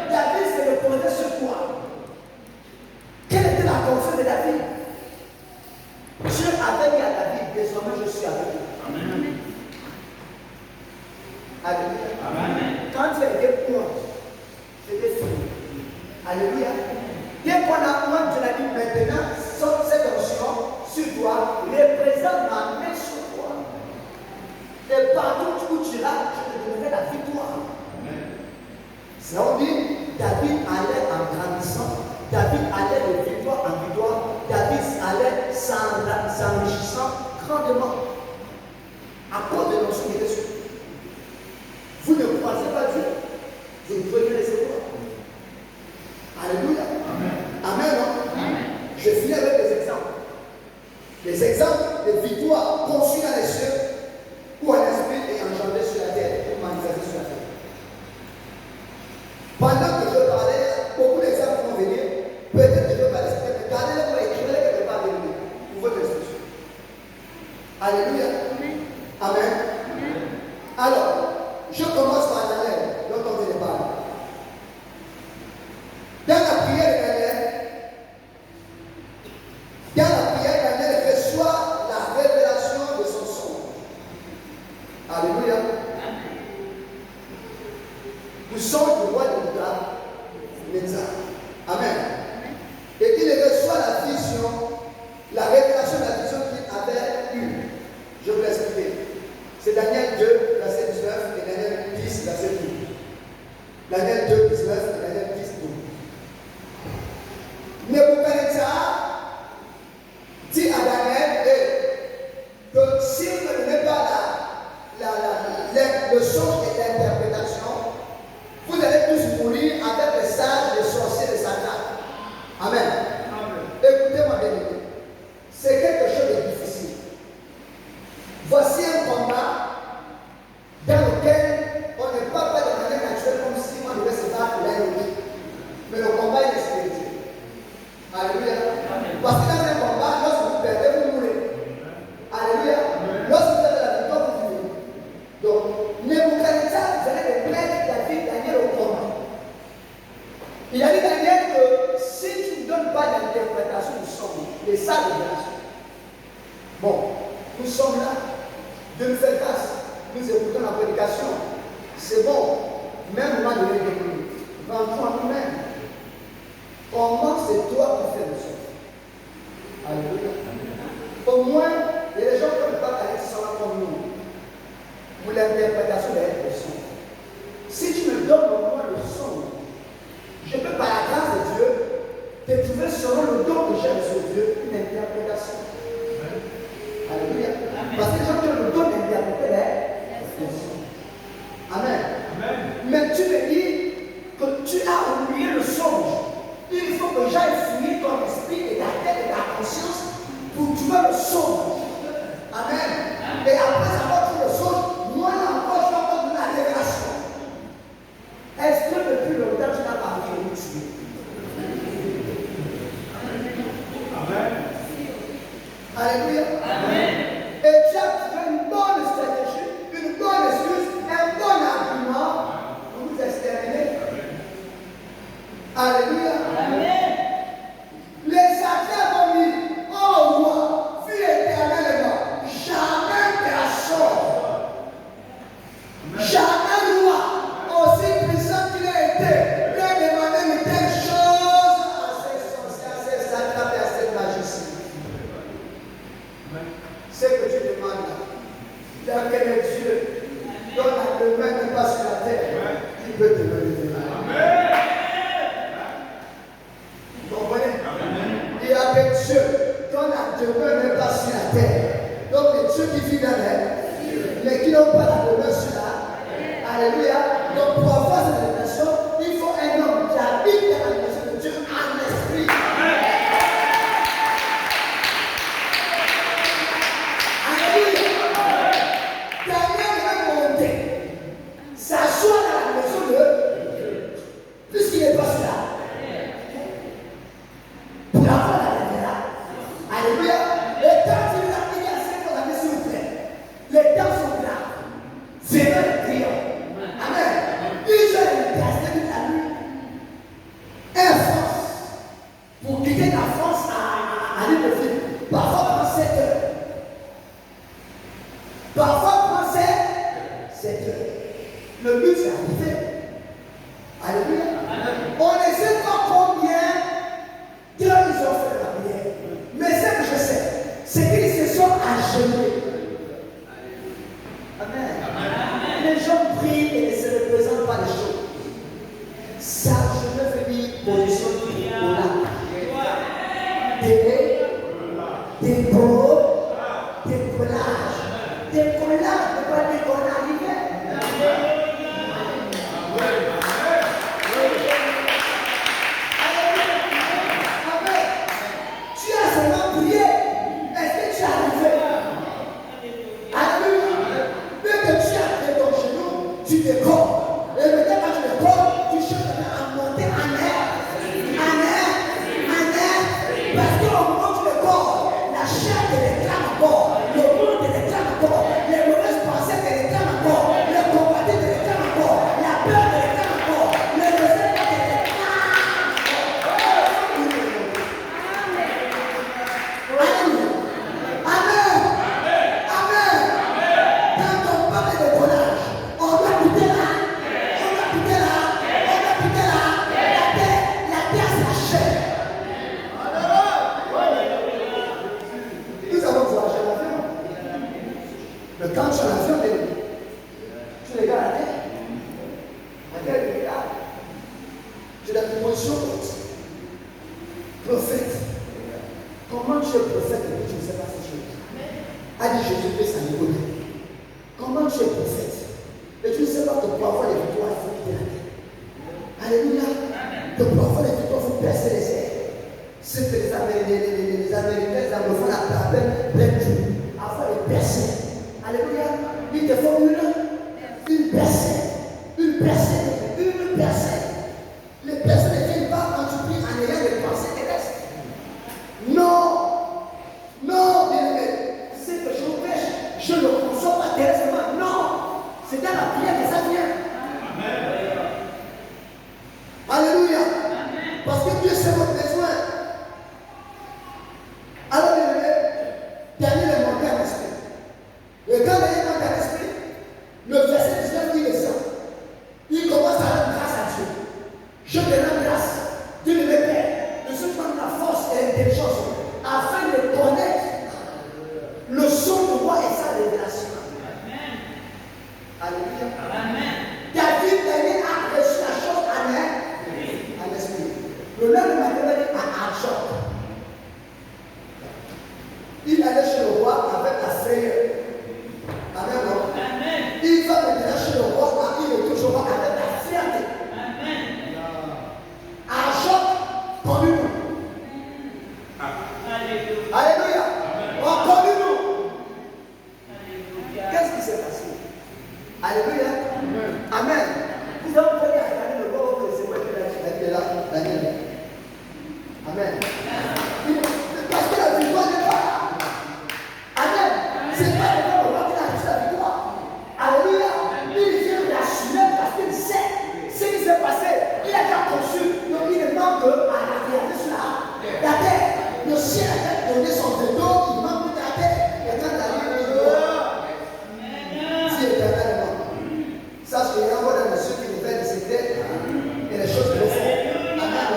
David s'est reposé sur quoi? Quelle était la confiance de David? Dieu avait dit à David, désormais je suis avec toi. Alléluia. Quand tu as été pour, c'était fini. Alléluia. Dès qu'on a moins, Dieu l'a dit maintenant, cette onction sur toi représente ma main sur toi. Et partout où tu iras, je te donnerai la victoire. C'est là on dit, David allait en grandissant, David allait de victoire en victoire, David allait s'enrichissant grandement. À cause de l'onction qui était sur lui. Vous ne croisez pas Dieu, vous ne pouvez les recevoir. Alléluia. Amen. Amen. Je finis avec des exemples. Des exemples de victoires conçues dans les cieux ou en esprit et engendrées sur la terre, ou manifestées sur la terre. Pendant que je parlais, beaucoup d'exemples vont venir. Peut-être que je ne vais pas les citer, mais gardez-les pour écrire quelque part venir pour votre instruction. Alléluia. Amen. Alors, je commence par Daniel, dont on vient de parler. Dans la prière, Daniel reçoit la révélation de son songe. Alléluia. Du songe du roi de Nézar. Amen. Et il reçoit la vision, la révélation de la vision qu'il avait eue. Je vous l'explique. C'est Daniel 2, verset 19 et Daniel 10, verset 12. Daniel 2, 19 et Daniel 10, 12. dernière que si tu ne donnes pas l'interprétation du songe, et ça révélation. Bon, nous sommes là, Dieu nous fait grâce, nous écoutons la prédication. C'est bon, même moi de l'église, vends-toi nous-mêmes. Comment c'est toi qui fais le songe? Alléluia. Au moins, il y a des gens qui ne peuvent pas aller sans comme nous. Pour l'interprétation de la songe. Si tu me donnes au moins le songe, je peux par la grâce de Dieu te trouver selon le don que j'ai reçu de Dieu une interprétation. Alléluia. Parce que les gens qui ont le don d'interpréter les songes. Amen. Mais tu me dis que tu as oublié le songe. Il faut que j'aille fouiller ton esprit et ta tête et ta conscience pour trouver le songe. Amen. Et après avoir trouvé le songe, moi là encore, je vais encore donner la révélation. Est-ce que depuis longtemps tu n'as pas vu où tu es? Amen. Alléluia. Amen. Et tu as trouvé une bonne stratégie, une bonne excuse, un bon argument pour nous exterminer. Alléluia. Amen. Les sacrés ont dit, oh roi, fille éternellement, jamais personne, jamais roi, aussi puissant qu'il a été, peut demander une telle chose à ces sorciers, à ces sacrés et à ces magiciens. Ce que tu demandes là, dans quel est Dieu, dont la main n'est pas sur la terre, il peut te le donner. Vous comprenez? Il y a des dieux dont la demeure n'est pas sur la terre. Donc les dieux qui vivent dans l'air, mais qui n'ont pas la demeure sur la terre. Alléluia. Donc pour avoir cette révélation, il faut un homme qui habite dans la maison de Dieu en esprit. Alléluia. Daniel va monter, s'asseoir dans la maison de Dieu, puisqu'il n'est pas sur la terre. Pour avoir la révélation. Alléluia. Et quand il a dit à cette fois, s'il vous plaît, les temps sont là. C'est le client. Amen. Israël est resté toute la nuit. Air France. Pour quitter la France à l'île de Ville. Parfois prend 7 heures. Parfois prend 7 heures. Le but c'est arrivé. Alléluia. On ne sait pas combien ils ont fait la prière. Mais ce que je sais, c'est qu'ils se sont agenouillés. Amen. Les gens prient et ne se représentent pas les choses. Ça, je veux venir position du des beaux, des collages. Des collages, ne pas dire qu'on arrivait. Tu as seulement prié. Est-ce que tu as arrivé? Alléluia. Dès que tu as fait ton genou, tu décolles. Et maintenant, quand tu décolles, tu cherches à monter en air. En air. En air. Parce qu'au moment où tu décolles, la chair te réclame encore. Le monde te réclame encore. Les mauvaises pensées te réclament encore. Le combattant te réclame encore. La peur te réclame encore. Le désert te réclame. Alléluia. Amen. Amen. Quand on parle de collage, on doit quitter là. On doit quitter là. On doit quitter là. La terre c'est la chair. Nous avons voyagé en avion. Mais quand tu as l'avion, tu regardes la terre. La terre, tu regardes. Tu as une position haute. Prophète. Comment tu es prophète et que tu ne sais pas ces choses? A dit Jésus-Christ à Nicodème. Comment tu es prophète et tu ne sais pas que pour avoir les victoires, il faut quitter la terre? Alléluia. Que pour avoir les victoires, il faut percer les airs. C'est que les Américains, les anglophones appellent breakthrough. Avoir les percées. Alléluia. Il te faut une percée. Une percée. Une percée. Les percées ne viennent pas quand tu pries en ayant des pensées terrestres. Non, non, bien-aimé, c'est que je vous prêche, je ne le conçois pas terresтрement. Non, c'est dans la prière que ça vient. Alléluia. la grand-mère dit à Archok. Il allait chez le roi avec la frayeur. Amen. Non? Amen. Il va maintenant chez le roi, il est toujours avec la fierté. Amen. Archok, connu-nous. Alléluia. Alléluia. On connu-nous. Alléluia. Qu'est-ce qui s'est passé? Alléluia. Amen. Vous avez pris à Daniel le roi, c'est moi qui l'ai là. Daniel. Amen. Parce que la victoire n'est pas là. Amen. C'est pas le roi qui a reçu la victoire. Alléluia. Il vient l'assumer parce qu'il sait ce qui s'est passé. Il a déjà conçu. Donc il demande à la réalité sur la terre. Le ciel a donné son veto. Il manque de la terre. Et quand Daniel est dehors, si éternellement. Sache qu'il y a un monsieur qui nous fait des secrets et les choses profondes. Amen.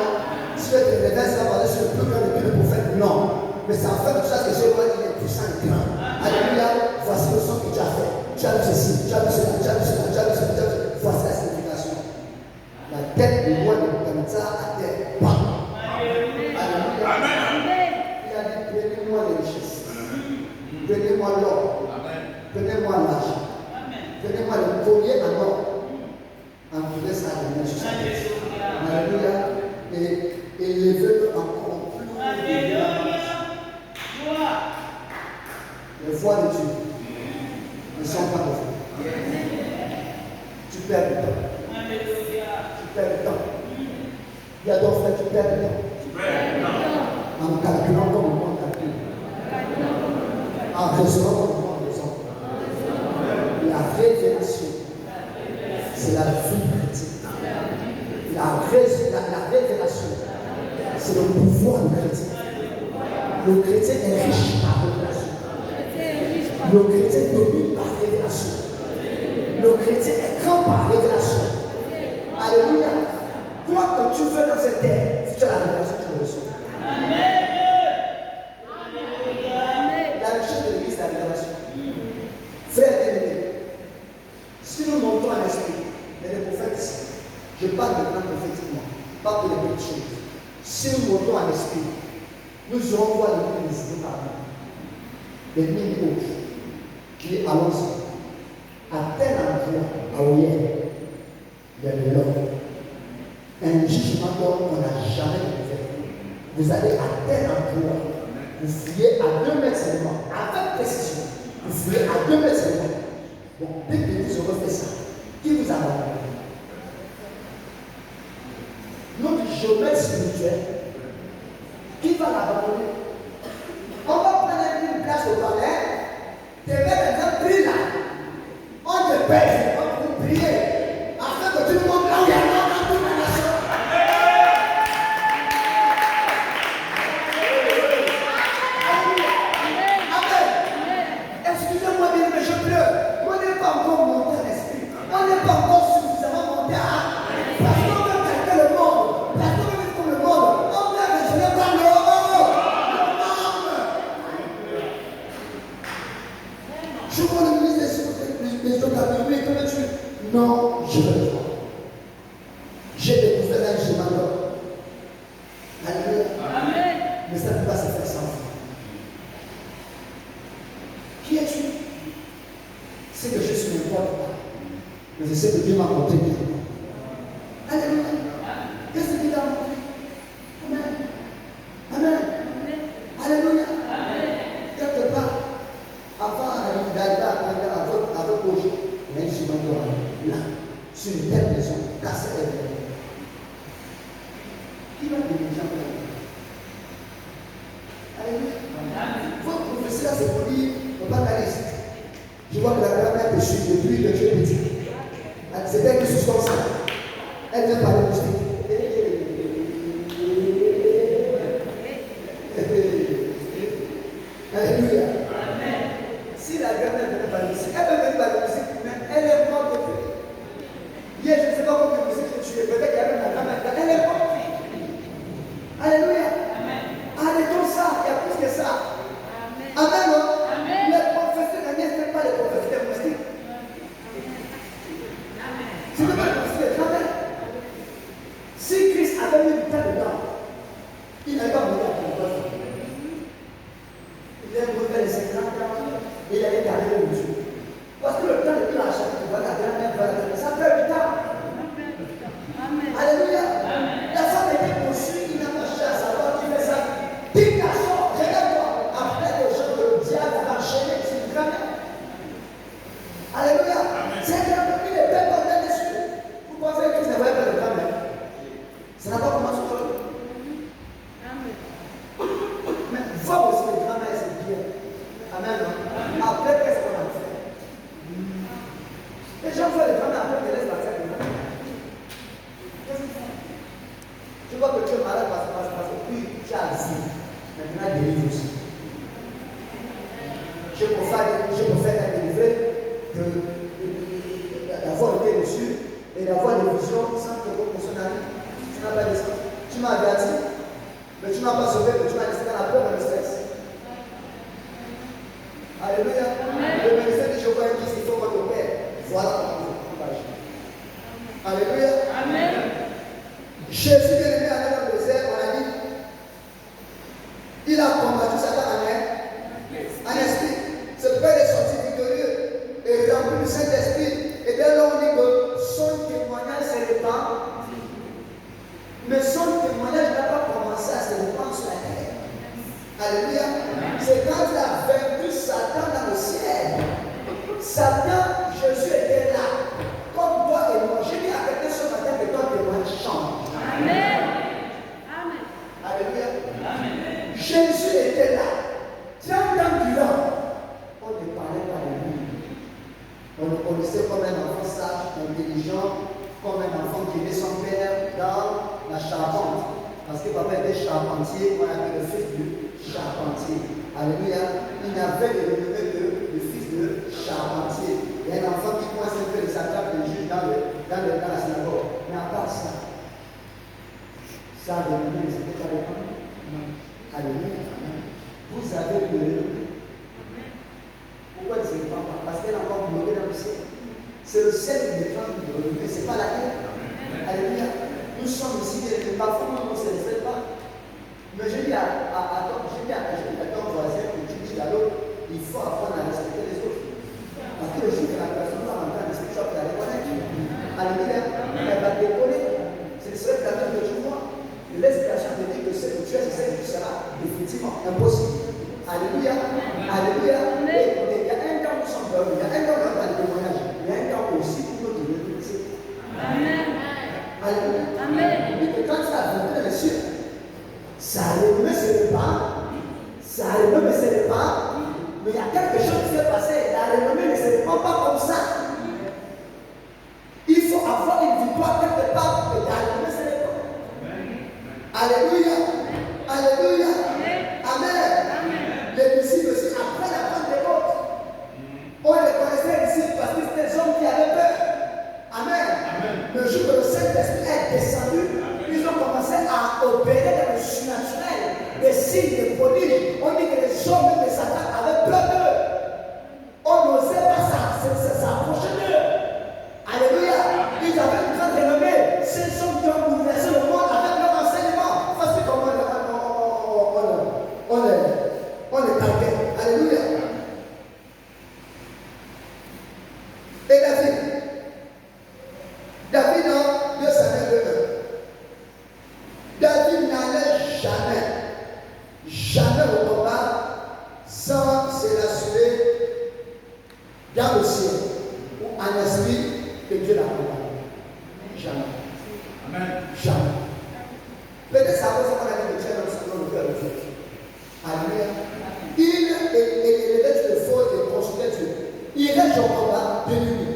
Si tu te réveilles, ça va aller sur le plus grand depuis le prophète. Non. Mais c'est en fait de ça que je vois qu'il est puissant et grand. Alléluia. Voici le son que tu as fait. Tu as vu ceci, tu as vu cela, tu as vu cela, tu as vu cela, tu as vu cela. Voici la signification. La tête du roi de Boutamita à terre. Alléluia. Amen. Il a dit, prenez-moi les richesses. Prenez-moi l'or. Prenez-moi l'argent. Prenez-moi le collier en or. En vous laisse à la maison. Alléluia. Et élevez-le encore plus. Alléluia. Gloire. Les voix de Dieu ne sont pas de vous. Tu perds le temps. Alléluia. Tu perds le temps. Il y a d'autres frères, tu perds le temps. En calculant comme moi on calcule. En raisonnant comme moi on raisonne. La révélation, c'est la vie chrétienne. La révélation, c'est le pouvoir du chrétien. Le chrétien est riche par révélation. Le chrétien domine par révélation. Le chrétien est grand par révélation. Alléluia. Quoi que tu veux dans cette terre, si tu as la révélation, tu le reçois. La richesse de l'église, c'est la révélation. Frère bien-aimé, si nous montons en esprit, mais les prophètes, je parle maintenant prophétiquement, pas pour les petites choses. Si nous montons en esprit, nous aurons voir l'église de parmi les mille autres qui est allons-y. À tel endroit, à Oyer, il y a de l'or. Un jugement d'or qu'on n'a jamais fait. Vous allez à tel endroit, vous fouillez à 2 mètres seulement, avec précision. Vous fouillez à 2 mètres seulement. Bon, dès que vous aurez fait ça, qui vous a abandonné? Notre géomètre spirituel, qui va l'abandonner? On va prendre une place au palais, te mettre un prix là. On te paye pour prier, afin que tout le monde là où il y a l'or dans toute la nation. Amen. Excusez-moi bien, mais je pleure. On n'est pas encore monté à l'esprit. On n'est pas encore suffisamment monté à. Parce qu'on veut calquer le monde. Parce qu'on veut vivre comme le monde. On veut raisonner comme le monde. Je vois le ministre des autres catégories, comment tu. Non, je vais le voir. J'ai découvert un chemin d'or. Alléluia. Amen. Mais ça ne peut pas se faire sans vous. Qui es-tu? C'est que je suis n'importe quoi. Mais je sais que Dieu m'a montré bien. Alléluia. Qu'est-ce qu'il t'a montré? Amen. Amen. Alléluia. Quelque part, avant d'arriver avec Ojo, il y a une chemin d'or là, sur une telle maison, cassée les verres. Qui va donner les gens pour la Alléluia. Votre prophétie là, c'est pour dire, on va aller ici. Je vois que la grand-mère te suit depuis que tu es petit. C'était une substance. Elle vient parler de musique. Alléluia. Si la grand-mère venait parler de musique, elle peut venir parler de musique, mais elle est morte depuis. Hier, je ne sais pas combien de musique que tu es. Peut-être qu'il y a même la grand-mère. Elle est morte. Alléluia. Arrêtons ça, il y a plus que ça. Amen. Non? Les prophéties ne sont pas les prophéties des moustiques. Ce n'est pas les prophéties des grand-mères. Si Christ avait mis du temps dedans, Il n'avait pas monté à Pentecôte. Il est monté les 50 ans et il allait garder le Dieu. Parce que le temps de la chaque fois, la grand-mère va la faire, ça perd du temps. Alléluia. La femme était poursuivie, il n'a pas cherché à savoir qui fait ça. Dis garçon, regarde-moi. Après les gens de diable va enchaîner sur le grand-mère. Alléluia. C'est un grand-mère, il est bien content dessus. Vous pensez que ça ne va pas le grand-mère? Ça n'a pas commencé sur le. Mais voir aussi le grand-mère, c'est bien. Amen. Après, qu'est-ce qu'on a fait? Les gens voient le grand-mère après, ils laissent la tête. Tu vois que tu es malade parce que puis tu as assis. Maintenant, délivre aussi. Je préfère être délivré d'avoir été reçu et d'avoir des visions sans que votre personnalité. Tu n'as pas d'esprit. Tu m'as averti, mais tu ne m'as pas sauvé, mais tu m'as laissé dans la peur et le stress. Alléluia. Le ministère de Jéhovah dit qu'il faut votre père. Voilà comment vous agir. Alléluia. Amen. Jésus bien aimé allait dans le désert, on a dit. Il a combattu Satan en esprit. C'est pourquoi il est sorti victorieux et rempli du Saint-Esprit. Et dès lors on dit que son témoignage se répand. Mais son témoignage n'a pas commencé à se répandre sur la terre. Alléluia. C'est quand il a vaincu Satan dans le ciel. Satan, Jésus était là. Comme toi et moi. J'ai dit à quelqu'un ce matin que ton témoignage change. Amen. Amen. Alléluia. Amen. Jésus était là. 30 ans durant, on ne parlait pas de lui. On le connaissait comme un enfant sage, intelligent, comme un enfant qui aimait son père dans la charpente. Parce que papa était charpentier, on avait le fils du charpentier. Alléluia. Il avait le renommé de le fils de charpentier. Il y a un enfant qui coince un peu les attrapes de juge dans la synagogue. Mais à part ça, ça a devenu les états de l'époque. Alléluia. Vous avez le renommé. Pourquoi il ne se répand pas? Parce qu'elle a encore bloqué dans le ciel. C'est le ciel qui défend le renommé, ce n'est pas la terre. Alléluia. Nous sommes ici, parfois on ne se respecte pas. Mais je dis à ton voisin, que tu dis à l'autre, il faut apprendre à respecter les autres. Parce que le jour que la personne va rentrer en respect, tu vas la reconnaître. Alléluia. Elle va te connaître. C'est le seul que tu vois. L'inspiration te dit que ce que tu es, c'est ce que tu seras. Définitivement impossible. Alléluia. Alléluia. Et il y a un temps où nous sommes perdus. Il y a un temps où on parle de témoignage. Il y a un temps aussi où nous devons utiliser. Amen. Alléluia. Amen. Et que quand ça a monté dans les cieux, ça allumait ce repas. Ça allumait ce repas. Mais il y a quelque chose qui s'est passé. La renommée ne se répand pas comme ça. Il faut avoir une victoire quelque part et la renommée se répand. Alléluia. Alléluia. Amen. Les disciples aussi, après la Pentecôte, on les connaissait les disciples parce que c'était des hommes qui avaient peur. Amen. Le jour où le Saint-Esprit est descendu, ils ont commencé à opérer dans le surnaturel, des signes, des prodiges. On dit que les hommes de Satan avaient peur d'eux. On n'osait pas s'approcher d'eux. Alléluia. Ils avaient une grande renommée. Ces hommes qui ont bouleversé le monde avec leur enseignement. Parce que comment on les tapait. Alléluia. Et David dans 2 Samuel 2. David n'allait jamais au combat sans se l'assurer dans le ciel ou en esprit que Dieu l'a combattu. Jamais. Amen. Jamais. Peut-être ça va qu'on a dit que Dieu dans le cœur de Dieu. Alléluia. Il élevait le fort et consultait Dieu. Il reste au combat de nuit.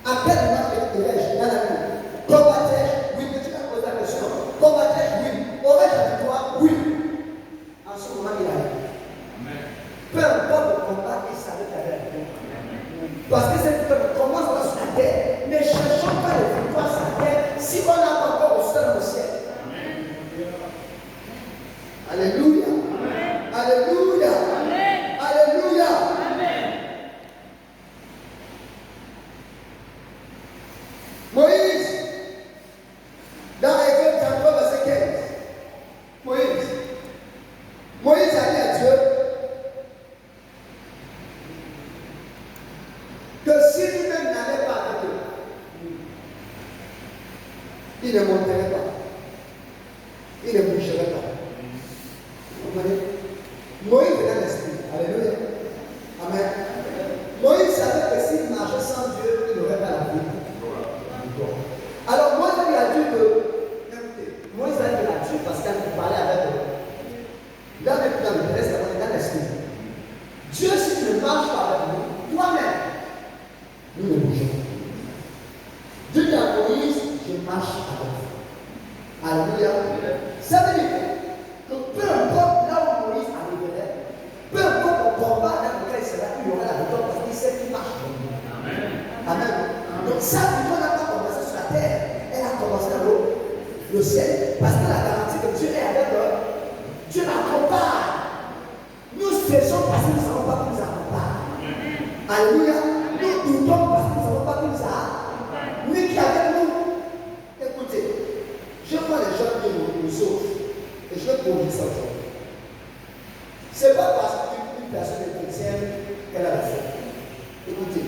À quel moment irais-je dans la nuit? Combattais-je? Oui, mais tu m'as posé la question. Combattais-je? Oui. Aurais-je la victoire? Oui. En ce moment, il arrive. Peu importe le combat, il savait qu'il avait la victoire. Parce que cette victoire commence dans la terre. Ne cherchons pas les victoires sur la terre si on n'a pas encore reçu dans le ciel. Alléluia. Alléluia. Alléluia. Moïse, dans Exode 33, verset 15, Moïse, Moïse est dans l'esprit. Alléluia. Amen. Moïse savait que s'il marchait sans Dieu, il n'aurait pas la vie. Alors Moïse lui a dit que, écoutez, Moïse a dit la Dieu parce qu'il parlait avec eux. Là, maintenant, le reste, on est dans l'esprit. Dieu, si tu ne marches pas avec nous, toi-même, nous ne bougeons. Dieu dit à Moïse, je marche avec vous. Alléluia. Ça veut dire que peu importe là où Moïse arriverait, peu importe le combat dans lequel il sera, il y aura la victoire parce qu'il sait qu'il marche avec nous. Amen. Donc ça, victoire n'a pas commencé sur la terre, elle a commencé dans le ciel, parce qu'elle a garanti que Dieu est avec eux. Dieu l'accompagne. Nous faisons parce que nous ne savons pas qu'il nous accompagne. Alléluia. Nous doutons parce que nous ne savons pas qu'il nous accompagne. Lui qui est avec nous. Écoutez, je vois les gens qui nous sauvent. Et je vais corriger ça aujourd'hui. Ce n'est pas parce qu'une personne est chrétienne qu'elle a la foi. Écoutez,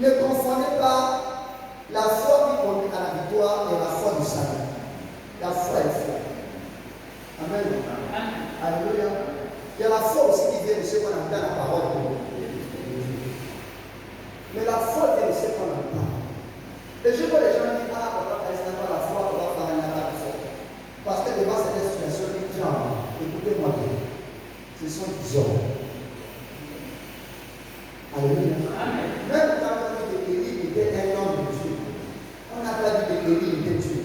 ne confondez pas la foi qui conduit à la victoire et la foi du salut. La foi est foi. Amen. Alléluia. Il y a la foi aussi qui vient de ce qu'on entend la parole de Dieu. Mais la foi vient de ce qu'on entend. Et je vois les gens dire, ah, on va faire la foi, on va faire la foi. Parce que devant cette situation, ils disent, écoutez-moi bien. Ce sont des hommes. Alléluia. Même quand on dit qu'Élie était un homme de Dieu, on n'a pas dit qu'Élie était Dieu.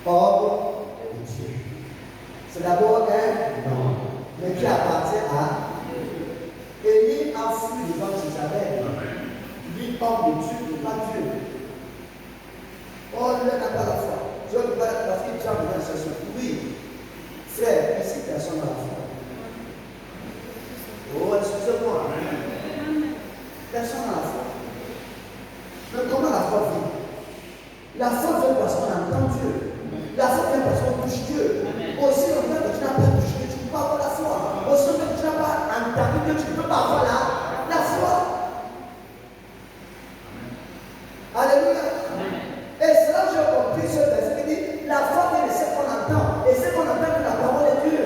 Homme de Dieu. C'est d'abord un nom, mais qui appartient à Élie a fui devant Jézabel. Lui, homme de Dieu, pas Dieu. Oh, lui n'a pas la foi. Je ne veux pas la foi, tu as besoin de ce. Oui, frère, ici, personne n'a la foi. Oh, excusez-moi. Personne n'a la foi. Mais comment la foi vient? La foi vient parce qu'on entend Dieu. La foi vient parce qu'on touche Dieu. Aussi longtemps que tu n'as pas touché Dieu, tu ne peux pas avoir la foi. Aussi longtemps que tu n'as pas entendu Dieu, tu ne peux pas avoir la foi. Alléluia. Et cela, j'ai compris ce verset qui dit, la foi vient de ce qu'on entend. Et ce qu'on entend, c'est la parole de Dieu.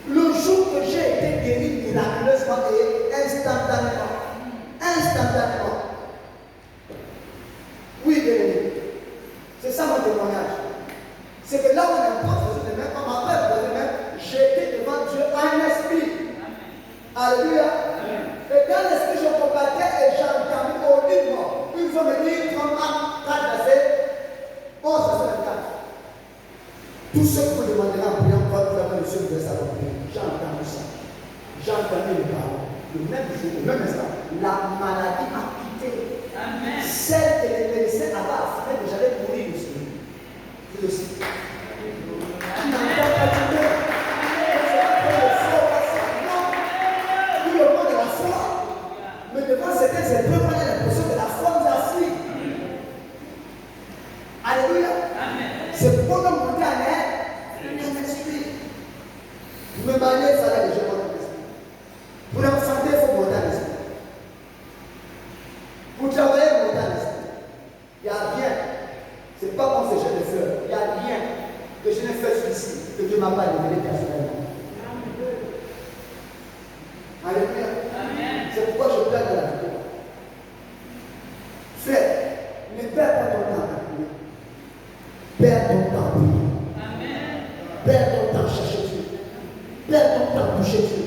Le jour que j'ai été guéri miraculeusement et instantanément. Oui, bien-aimé. C'est ça mon témoignage. C'est que là où on est posé de main, on m'appelle posé de main, j'étais devant Dieu en esprit. Alléluia. Et dans l'esprit, je combattais et j'ai entendu audiblement. Une fois me dire, comme Acte 4, verset 11, verset 24. Tout ce que vous demanderez en priant, quand vous avez reçu le verset à votre prière. J'ai entendu ça. J'ai entendu les paroles. Le même jour, au même instant, la maladie a quitté. Amen. Celle que les médecins avaient affirmé que j'allais mourir aussi. Je le sais. Tu n'entends pas du tout. Tout le monde de la foi. Mais devant certaines épreuves, on a l'impression que la foi nous a fui. Alléluia. C'est pourquoi on monte à un esprit. Vous me mariez, ça là, déjà monter à l'esprit. Pour la santé, il faut monter à l'esprit. Pour travailler, monter à l'esprit. Il n'y a rien. Ce n'est pas comme ces jeunes de fleurs. Il n'y a rien que je n'ai fait jusqu'ici que Dieu ne m'a pas révélé personnellement. Alléluia. C'est pourquoi je perds de la victoire. Frère, ne perds pas ton temps à prier. Perds ton temps à prier. Perds ton temps à chercher Dieu. Perds ton temps à toucher Dieu.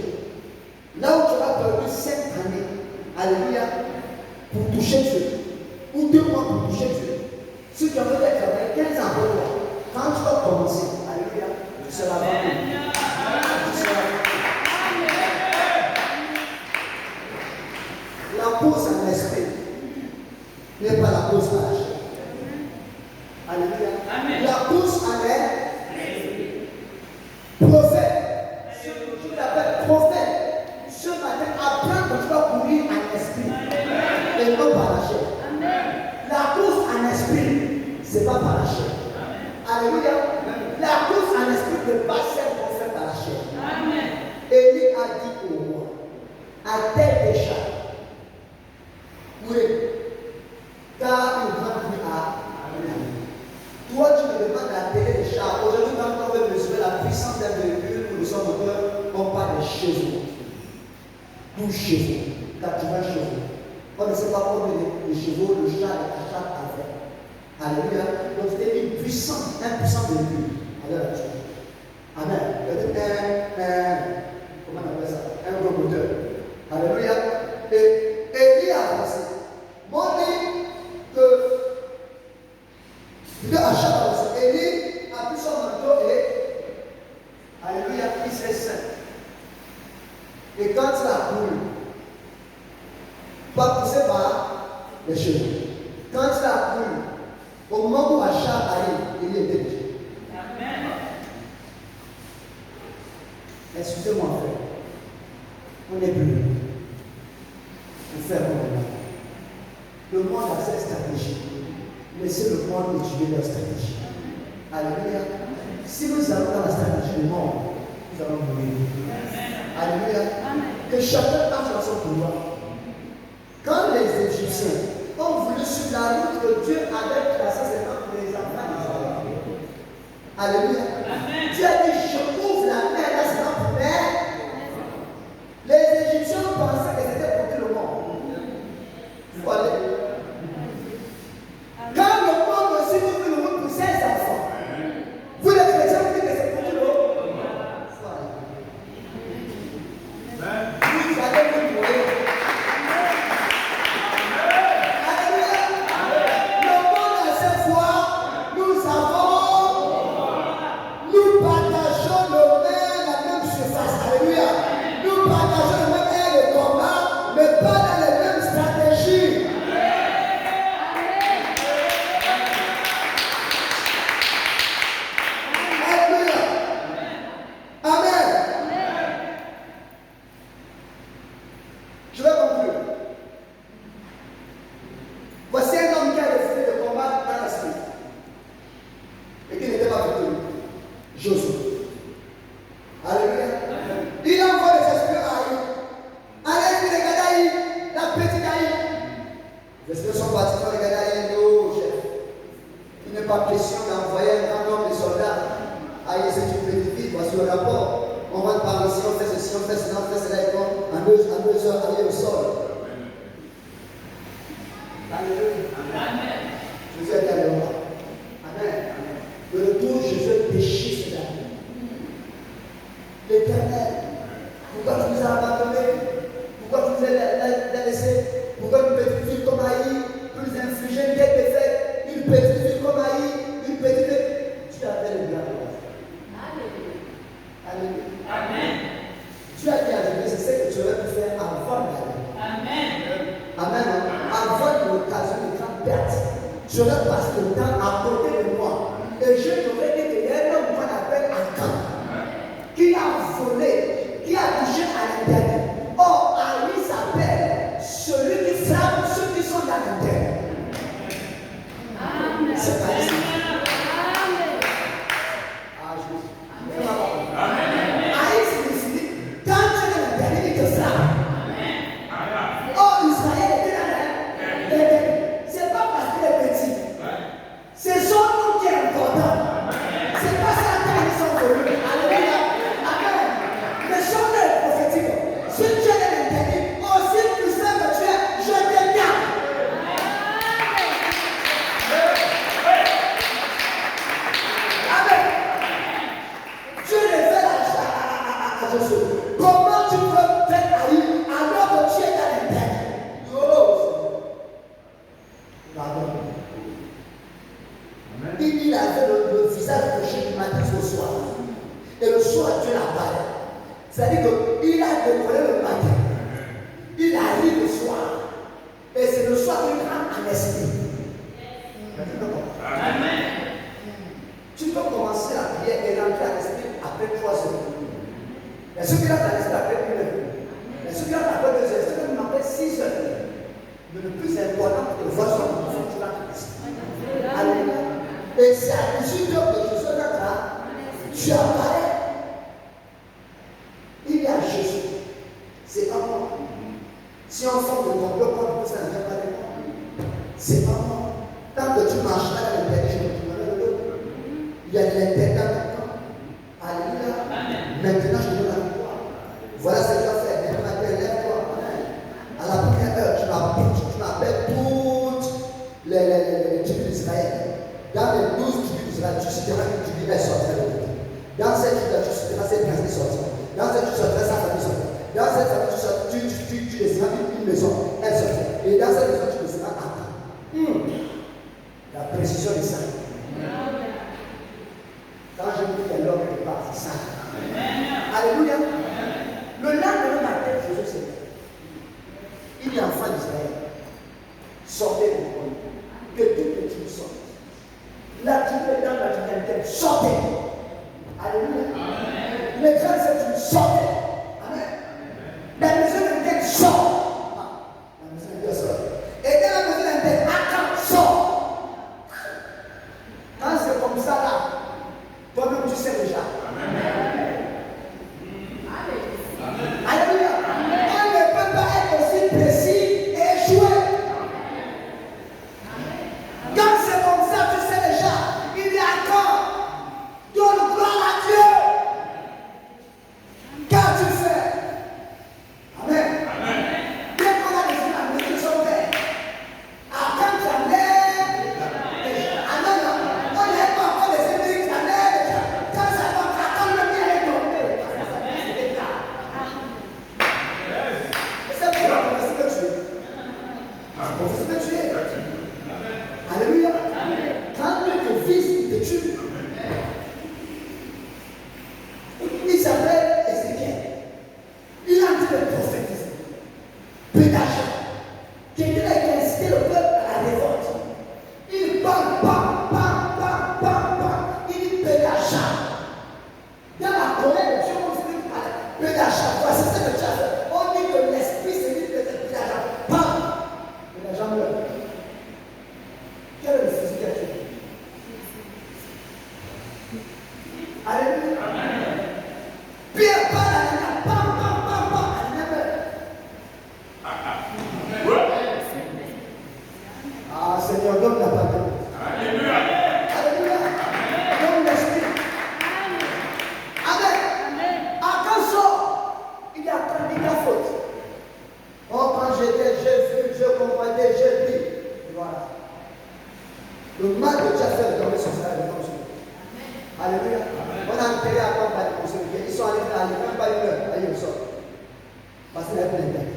Là où tu auras perdu 5 années, alléluia, pour toucher Dieu, ou 2 mois pour toucher Dieu, si tu as peut-être travaillé 15 ans pour toi, quand tu vas commencer, alléluia, tu seras vendu. La course en esprit n'est pas la course à la chair. Alléluia. La course en esprit. Prophète. Je l'appelle prophète. Ce matin, apprends que tu vas courir en esprit. Et non par la chair. La course en esprit, ce n'est pas par la chair. Alléluia. La course en esprit ne pas celle qu'on fait par la chair. Élie a dit au roi, à tel déjà. Oui, car une grande vie a toi tu me demandes d'appeler les chars. Aujourd'hui, quand on veut mesurer la puissance d'un véhicule, nous sommes moteurs chevaux. 12 chevaux, 80 chevaux. On ne sait pas combien de chevaux le char avait. Alléluia. Donc c'était une puissance, un puissant véhicule. Alléluia. Amen. Comment on appelle ça? Un gros moteur. Alléluia. Et Élie a avancé. Moi, dit que il a avancé. Élie a pris son manteau et alléluia, il s'est saint. Et quand il a couru, pas poussé par les cheveux. Quand il a couru, au moment où Achab arrive, il était déjà. Amen. Excusez-moi, frère. On est plus. On fait comment? Le monde a cette stratégie. Laissez le monde étudier leur stratégie. Alléluia. Si nous allons dans la stratégie du monde, nous allons mourir. Alléluia. Que chacun marche dans son pouvoir. Quand les Égyptiens ont voulu sur la route que Dieu avait tracée, c'est pour les enfants d'Israël. Alléluia. Dieu a dit, je ouvre la mer, là c'est pour mer. Les Égyptiens pensaient que c'était pour tout le monde. Voilà. Quand le monde aussi ouvre le monde pour ses enfants, vous les chrétiens, vous dites que c'est pour tout le monde. Vous allez vous mourir. Alléluia. Le monde a cette foi, nous partageons la même surface. Alléluia. Nous partageons le même air de combat, mais pas dans les mêmes stratégies. Alléluia. Amen. Je vais conclure. Voici un homme qui a décidé de combattre dans l'esprit et qui n'était pas victorieux. Josué. Alléluia. Il envoie les esprits à Haï. Allez, les Gadaï, la petite Haï. Les esprits sont partis dans les Gadaï. Oh, chef. Il n'est pas question d'envoyer un grand nombre de soldats. Aïe, c'est une petite ville. Voici le rapport. On rentre par ici, on fait ceci, on fait cela, on fait cela. Et en 2 heures, aller au sol. Alléluia. Amen. Jésus est allé au roi. Amen. De retour, Jésus a péché cette année. L'Éternel, pourquoi tu nous as abandonnés? Pourquoi tu nous as laissés? Pourquoi une petite ville comme Haï peut nous infliger une telle défaite? Une petite ville comme Haï, une petite. Tu avais le bien. Alléluia. Amen. Tu as dit à Jésus, c'est ce que tu aurais pu faire avant d'aller. Amen. Amen. Avant l'occasion de grande perte, tu aurais passé le temps à côté de moi. Et je t'aurais dit qu'il y a un homme qu'on appelle Akan, qui a volé, qui a touché à l'intérieur. Or, Ali s'appelle celui qui frappe ceux qui sont dans l'intérieur. Amen. C'est pas ça. Amen. Ah, Jésus. Amen. Ali signifie, quand tu es dans l'intérieur, il te frappe. Or, Israël était dans l'intérieur. C'est pas parce qu'il est petit. C'est son nom qui est important. C'est pas ça qu'ils sont venus. Alléluia. Amen. Le son est prophétique. Si tu es dans l'intérieur, aussi puissant que tu es, je te garde. Amen. Dieu révèle à Josué. Comment tu peux faire aller alors que tu es dans l'intérieur? Oh. Pardon. Il avait le visage couché du matin au soir. Et le soir, Dieu l'a parlé. C'est-à-dire qu'il a décollé le matin. Il arrive le soir. Et c'est le soir qu'il rentre en esprit. Amen. Tu peux commencer à prier et rentrer en esprit après 3 heures. Mais ceux qui rentrent en esprit après 1 heure. Mais ceux qui rentrent après 2 heures, ceux qui rentrent après 6 heures. Mais le plus important, c'est de voir son enfant qui rentre en esprit. Alléluia. Et c'est à 18 heures que Jésus rentre là. Tu apparais. Il y a Jésus. C'est pas moi. Si on forme de complot contre ça ne vient pas de moi. C'est pas moi. Tant que tu marches là dans l'intérieur, je me tournerai de l'autre. Il y a de l'intérieur maintenant. Alléluia. Maintenant, je donne la victoire. Voilà Dans cette chose-là, tu sortiras cette personne sortir. Dans cette tu sortiras sa famille sortir. Dans cette famille, tu laisseras une maison, elle sortira. Et dans cette maison, tu laisseras un temps. La précision est ça. Quand je dis qu'il y a l'homme qui part, c'est ça. Alléluia. Le lendemain matin, Jésus s'est levé. Il est enfant d'Israël. Sortez de l'école. Que toutes les tribus sortent. La tribu est dans la tribu, sortez. Alléluia. Les grands c'est une sortez. Amen. La maison de Dieu sort. La maison de Dieu sort. Et dans la maison de Dieu, Akam sort. Quand c'est comme ça là, toi-même tu sais déjà. Alléluia. On ne peut pas être aussi précis et échouer. Quand c'est comme ça, tu sais déjà, il est à quand. Donne gloire à Dieu. Car tu fais. Amen. Dès qu'on a décidé la maison de Père, à quand tu en es. Amen. On n'est pas encore les Amériques, tu en es déjà. Quand ça va, quand le bien est tombé. C'est pour la prophétie que tu es. La prophétie que tu es. Alléluia. Quand Dieu te vise, il te tue. Il s'appelle Ézéchiel. Il a dit le prophète Pédacha, qui était là qui a incité le peuple à la révolte. Il parle, il dit Pédacha. Dans la colère de Dieu, on se dit Pédacha. Voici ce que tu as fait. On dit que l'esprit se dit Pédacha. Pédacha meurt. Quel est le physique que tu as? Alléluia. Pierre parle à la Ah Seigneur, donne la parole. Alléluia. Alléluia. Donne l'esprit. Amen. À quand sort, il a pris la faute. Oh, quand j'ai vu, je comprenais, j'ai pris. Voilà. Le mal que tu as fait de tomber sur ça, il est comme ça. Alléluia. On a enterré à campagne pour ceux qui ils sont allés dans les même pas une heure. Allez, on sort. Parce qu'il a plein de tête.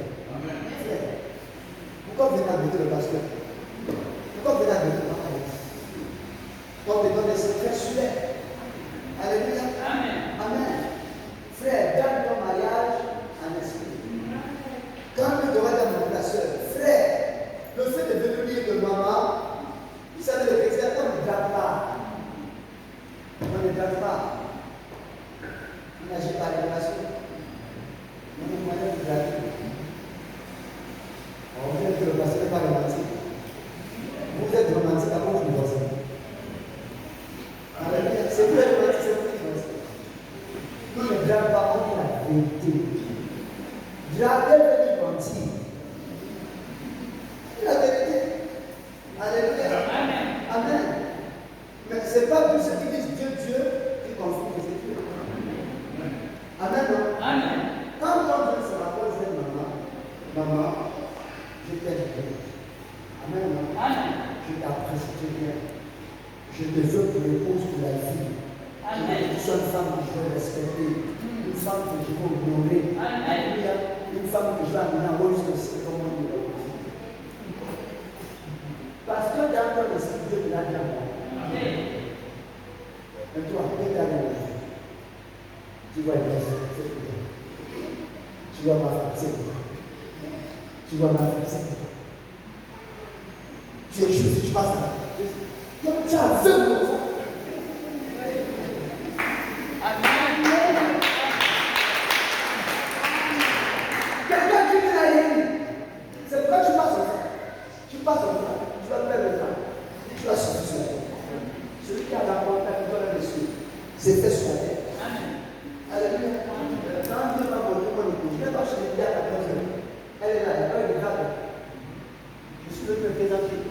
Pourquoi vous venez embêter le pasteur? Pourquoi vous venez embêter le pasteur? On te donne des secrets sur elle. Alléluia. Amen. Frère, dans ton mariage en esprit. Quand tu devras dans ta soeur, frère, le fait de venir de maman, vous savez, le chrétien, on ne drague pas. On ne drague pas. On n'agit pas les relations. On est moyen de draguer. On vient de le passer, n'est pas romantique. Vous êtes romantique à cause du voisin. C'est très romantique, c'est très romantique. On ne drague pas, on dit la vérité. Draguer veut dire mentir. C'est la vérité. Alléluia. Amen. Mais ce n'est pas tous ceux qui disent Dieu qui confondent les Écritures. Amen, non? Amen. Quand ton Dieu se rappelle, c'est maman, je t'aime bien. Amen, non? Amen. Je t'apprécie bien. Je te veux pour l'épouse de la vie. Amen. Tu sois une femme que je veux respecter. Une femme que je veux honorer. Alléluia. Une femme que je vais amener en haut jusqu'à ce que mon Dieu. Parce que dans ton esprit, Dieu te l'a dit à moi. Mais toi, regarde la vie. Tu vois une personne, c'est pour toi. Tu vois ma femme, c'est pour toi. Tu vois ma femme, c'est pour toi. Tu es juste, tu passes là. Tu as fait pour toi. Quelqu'un qui vient à l'église, c'est pourquoi tu passes au frère. Tu passes au frère. Tu vas perdre le temps. Tu vas sortir sur la terre. Celui qui a la montagne qui doit le suivre, c'est fait sur la terre. Alléluia. Quand Dieu va monter mon épouse, je ne vais pas chez les gars à 14 ans. Elle est là, elle regarde. Je suis le présenter.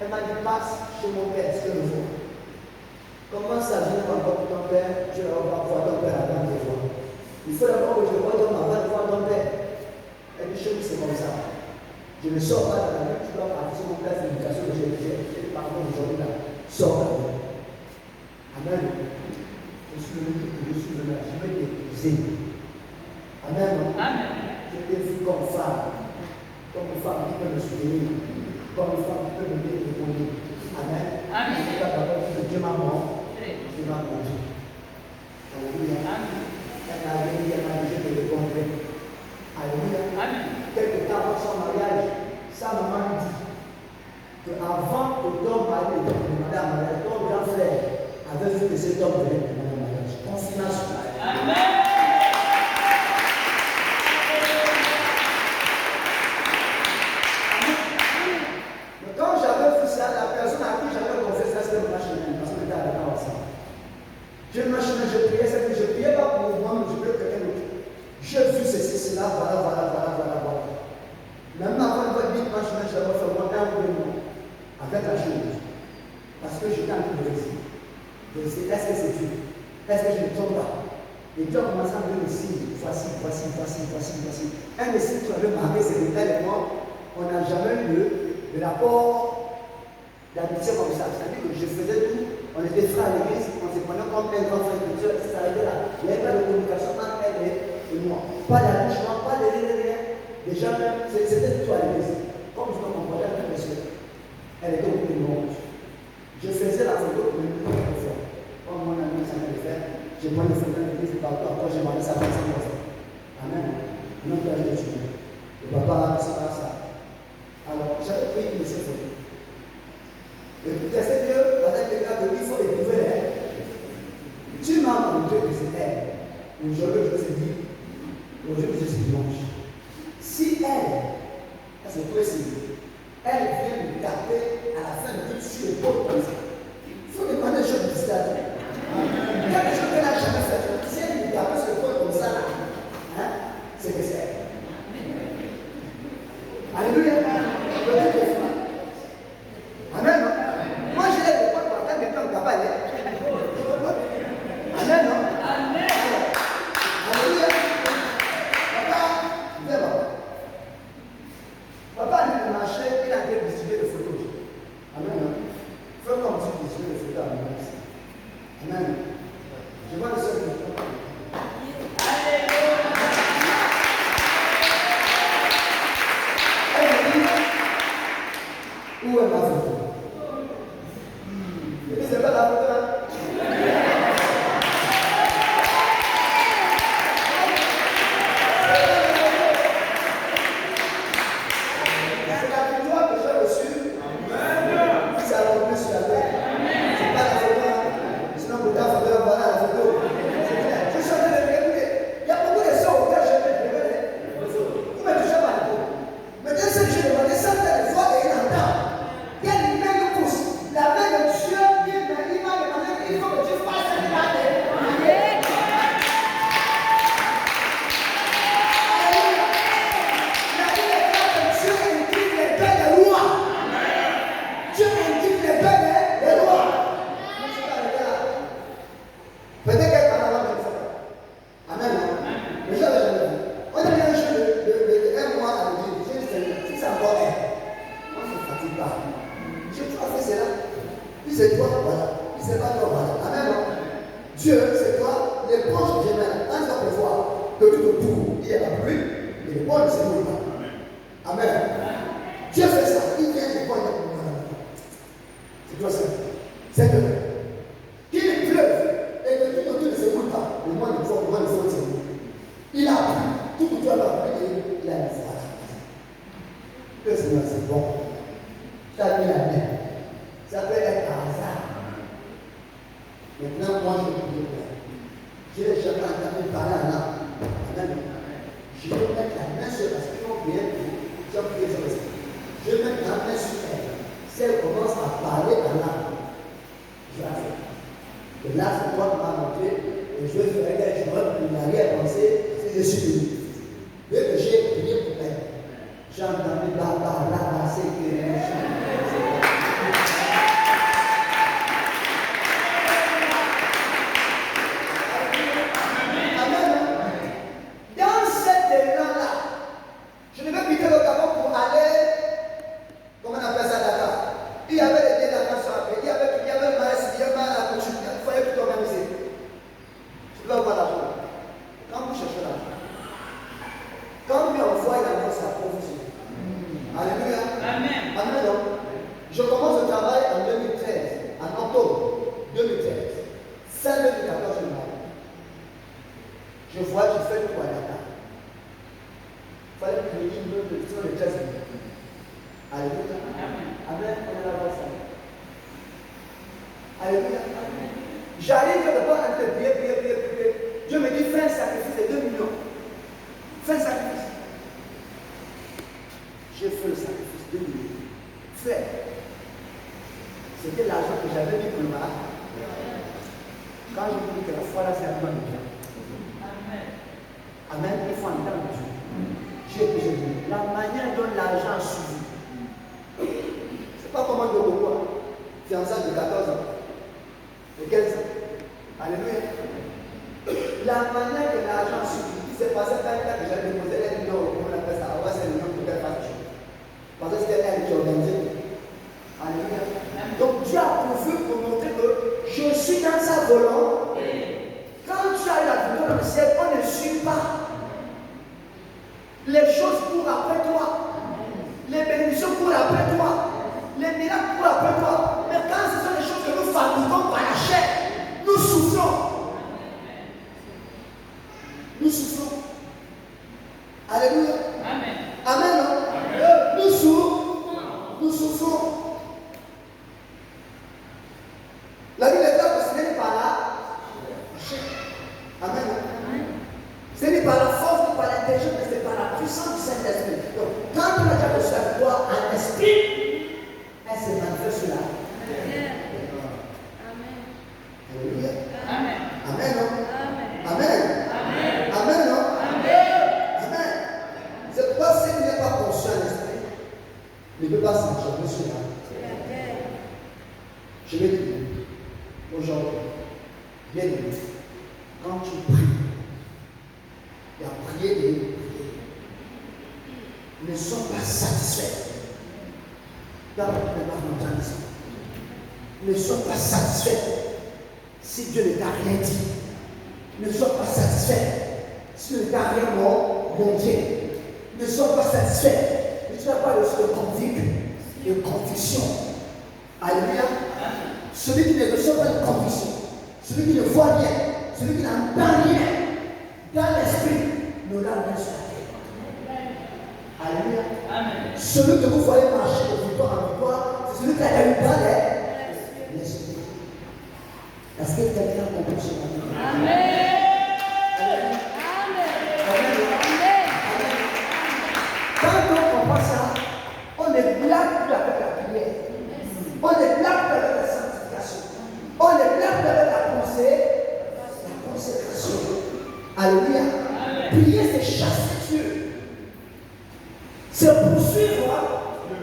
Elle m'a dit, passe chez mon père, est-ce que le vois? Comment ça vient encore pour ton père? Tu vas voir ton père avant de le voir. Il faut d'abord que je vois ton avant de voir ton père. Elle dit, chez nous, c'est comme ça. Je ne sors pas dans la rue, tu dois partir mon père, c'est l'éducation que j'ai fait. Pardon, aujourd'hui là. Sors la rue. Amen. Je suis venu épouser. Amen. Amen. Je t'ai vu comme une femme qui peut me soutenir, comme une femme qui peut me répondre. Amen. Amen. Dieu m'a montré. Dieu m'a montré. Alléluia. Amen. Elle m'a dit, elle m'a dit, je te répondrai. Alléluia. Amen. Quelque temps avant son mariage, sa maman lui dit qu'avant que ton mari ne demande à mariage, ton grand frère avait vu que cet homme venait demander un mariage. Confirmation. Amen. Mais quand j'avais vu ça, la personne à qui j'avais confessé ça, c'était mon chemin, parce qu'on était à la ensemble. Je priais, c'est que je ne priais pas pour moi, mais je priais pour quelqu'un d'autre. J'ai vu ceci, cela, voilà. Maintenant, quand on va dire que je vais faire mon temps pour moi, avec la chose. Parce que je t'en train de réussir. Est-ce que c'est Dieu? Est-ce que je ne trompe pas? Et Dieu a commencé à me donner des signes. Voici. Un des signes qui avait marqué, c'est que tel et moi, on n'a jamais eu de rapport d'amitié comme ça. C'est-à-dire que je faisais tout, on était frères à l'église, on se prenait comme un grand frère de Dieu, ça s'arrêtait là. Il n'y avait pas de communication entre elle et moi. Pas d'attachement, pas de rien. Déjà, c'était tout à l'église. Comme je me comportais avec mes soeurs, elle était au bout du monde. Je faisais la photo pour une autre fois. Comme mon ami s'en allait faire, je prenais les photos de l'église partout. Après, j'ai demandé ça pour ça. Amen. Non, pas de Dieu. Le papa, c'est pas ça. Alors, j'avais pris une de ces photos. Et puis, c'est Dieu, avec les gars, il faut éprouver elle. Tu m'as montré que c'est elle. Aujourd'hui, je me suis dit, aujourd'hui, je suis dimanche. Si elle se précise, elle vient me taper à la fin de tout sur l'épaule comme ça. Il faut demander des choses de stade. Quelque chose qu'elle n'a jamais fait. Si elle me tape sur l'épaule comme ça, hein, c'est que c'est elle. Alléluia. Amen. Moi, je l'ai fait pour attendre que ton papa est. Amen. Amen. Alléluia. Papa, viens là. Papa a dit de marcher, il a été distribué de photos. Amen. Fais comme si tu distribuais de photos à mon fils. Amen. Je vois le seul. Où est ma photo? Il dit, c'est pas la photo là. C'est la victoire que j'ai reçue. Qui s'est accomplie sur la terre. C'est pas la photo là. Sinon, vous avez la photo, voilà la photo. Je suis en train de regarder. Il y a beaucoup de sons auxquels je vais regarder. Vous ne me touchez pas la peau. Mais dès que je demandais ça, il faut et il entend. Il y a une main de pouce. La main de Dieu, il m'a demandé qu'il faut que Dieu fasse cette main. Alléluia. La Bible déclare que Dieu indique les paix des rois. Dieu indique les paix des rois. Peut-être qu'elle parle avant de ça. Amen. Mais je l'ai jamais vu. On a bien joué de un mois à l'église. Je dis, si c'est encore elle. On ne se fatigue pas. Je dois faire cela. Puis c'est toi, voilà. Puis c'est pas toi, voilà. Amen. Dieu, c'est toi, l'éponge que j'aime. Quand tu vas prévoir que tout autour, il y a la pluie, et l'éponge ne se mouille pas. Amen. Dieu fait ça. Il vient l'éponge. C'est toi ça. C'est que qu'il pleuve et que tout autour ne se mouille pas. Le moins de fois, le moins de fois, il se mouille. Il a plu. Tout autour a plu et il a mis ça. Le Seigneur, c'est bon. Ça a mis la main. Ça peut être un hasard. Maintenant, moi, je peux dire, je n'ai jamais entendu parler à l'âme. Je vais mettre la main sur la question qui est pour prier sur l'esprit. Je vais mettre la main sur elle. Si elle commence à parler à l'âme, je la fais. Et là, c'est toi qui m'as montré, et je vais faire quelque chose pour l'arrière-pensée, si je suis béni. Dès que j'ai prié pour elle, j'ai entendu là, c'est que je devais quitter le Gabon pour aller, comment on appelle ça, Dakar. Il y avait des billets Dakar sur la paix, il y avait le maïs, il y avait la couture, il fallait tout organiser. Je devais avoir l'argent. Quand Je vois, je fais tout à Dakar. Il fallait que je dise sur les 13 minutes. Alléluia. Amen. On est là voir ça. Alléluia. J'arrive quelque part à te prier. Dieu me dit fais un sacrifice de 2 millions. Fais un sacrifice. J'ai fait le sacrifice de 2 millions. Fais. C'était l'argent que j'avais mis pour le bar. Quand je vous dis que la foi là, c'est un plan de Dieu. Amen. Il faut entendre Dieu. J'ai dit, la manière dont l'argent a suivi. C'est pas comme un de quoi. Fiançailles de 14 ans. De 15 ans. Alléluia. La manière que l'argent a suivi. Il s'est passé quand que j'avais déposé 1 million pour la personne. Alors, c'est 1 million pour qu'elle fasse chose. Parce que c'était elle qui organisait. Alléluia. Donc Dieu a pourvu pour montrer que je suis dans sa volonté. Quand tu as la volonté dans le ciel, on ne suit pas. Les choses courent après toi. Les bénédictions courent après toi. Les miracles courent après toi. Mais quand ce sont les choses que nous fabriquons par la chair, nous souffrons. Nous souffrons. Alléluia. Amen. Amen. Amen. Nous souffrons. Nous souffrons. La Bible est là que ce n'est pas là. Amen. Ce n'est pas la force, ni par l'intelligence, mais c'est par la puissance du Saint-Esprit. Donc, quand on a déjà reçu la foi en esprit, elle se manifeste là. Alléluia. Amen. Amen. Amen. Amen. Amen. Amen. Amen. Amen. C'est pourquoi s'il n'est pas conscient en esprit, il ne peut pas s'enchaîner sur là. Je vais dire, aujourd'hui, bien aimé, quand tu pries, il y a prié et prier. Ne sois pas satisfait. Dans le mondialisme. Ne sois pas satisfait si Dieu ne t'a rien dit. Ne sois pas satisfait si Dieu ne t'a rien montré. Ne sois pas satisfait si tu n'as pas reçu de conviction. Alléluia. Celui qui ne reçoit pas de conviction, celui qui ne voit rien, celui qui n'entend rien dans l'esprit, n'aura rien sur la terre. Alléluia. Amen. Celui que vous voyez marcher de victoire en victoire, c'est celui qui a eu dans l'esprit. Est-ce que quelqu'un a compris ce matin? Amen. Quand on comprend ça, on ne blague plus avec la prière. On ne blague plus avec la sanctification. On ne blague plus avec la consécration. Alléluia. Prier, c'est chasser Dieu. C'est poursuivre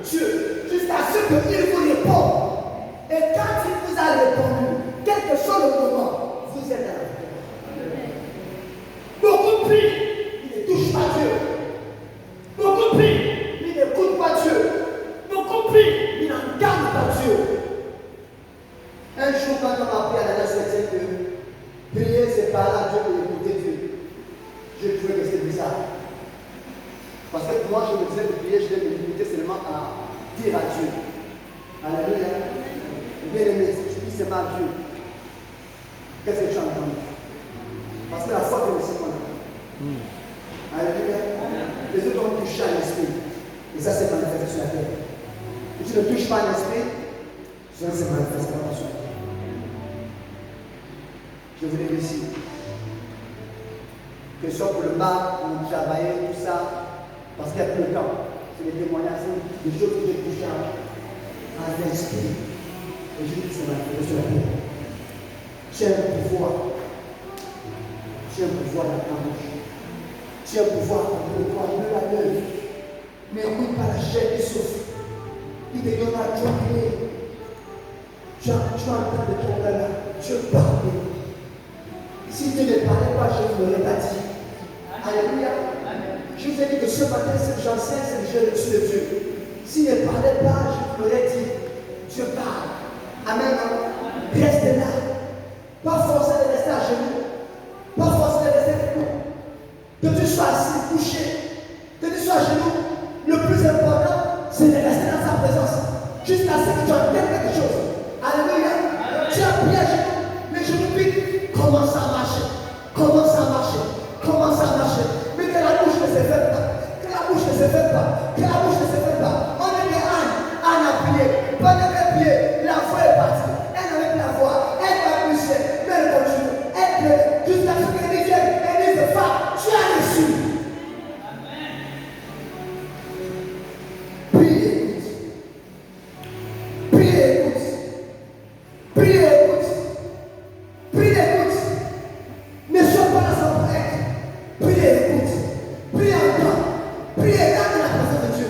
Dieu jusqu'à ce qu'il vous réponde. Et quand il vous a répondu, quel que soit le moment, vous êtes dans la victoire. Beaucoup prient, ils ne touchent pas Dieu. Beaucoup prient, ils n'écoutent pas Dieu. Beaucoup prient, ils n'entendent pas Dieu. Un jour, quand on m'a appris à la nation que prier, c'est parler à Dieu pour écouter Dieu, je trouvais que c'était bizarre. Parce que moi, je me disais que prier, je devais me limiter seulement à dire à Dieu. Alléluia. Bien aimé, si tu dis seulement à Dieu, qu'est-ce que tu as entendu? Parce que la foi que nous sommes. Alléluia. Les autres ont touché à l'esprit. Et ça s'est manifesté sur la terre. Si tu ne touches pas à l'esprit, ça ne se manifestera pas sur la terre. Je voulais dire ici. Que ce soit pour le bar, pour le travail, tout ça, parce qu'il n'y a plus de temps. C'est des témoignages, c'est des choses que j'ai touchées à l'esprit. Et je dis que ça va être sur la terre. Tu as un pouvoir. Tu as un pouvoir dans ta bouche. Tu as un pouvoir dans le corps, ne la lève. Mais oui, par la chair qui souffre. Il te donne à toi prier. Tu as un temps de ton là. Tu parles. Si Dieu ne parlait pas, je ne l'aurais pas dit. Alléluia. Je vous ai dit que ce matin, j'enseigne, c'est que j'ai reçu de Dieu. S'il ne parlait pas, je vous l'aurais dit. Dieu parle. Amen. Restez là. Pas forcer de rester à genoux. Pas forcer de rester debout. Que tu sois assis, couché. Que tu sois à genoux. Le plus important, c'est de rester dans sa présence. Jusqu'à ce que tu entendes quelque chose. Alléluia. Tu as prié à genoux. Les genoux piquent. Commence à marcher. Commence à marcher. Prie et écoute. Prie et écoute. Ne sois pas dans son être. Prie et écoute. Prie en toi. Prie et rentre dans la présence de Dieu.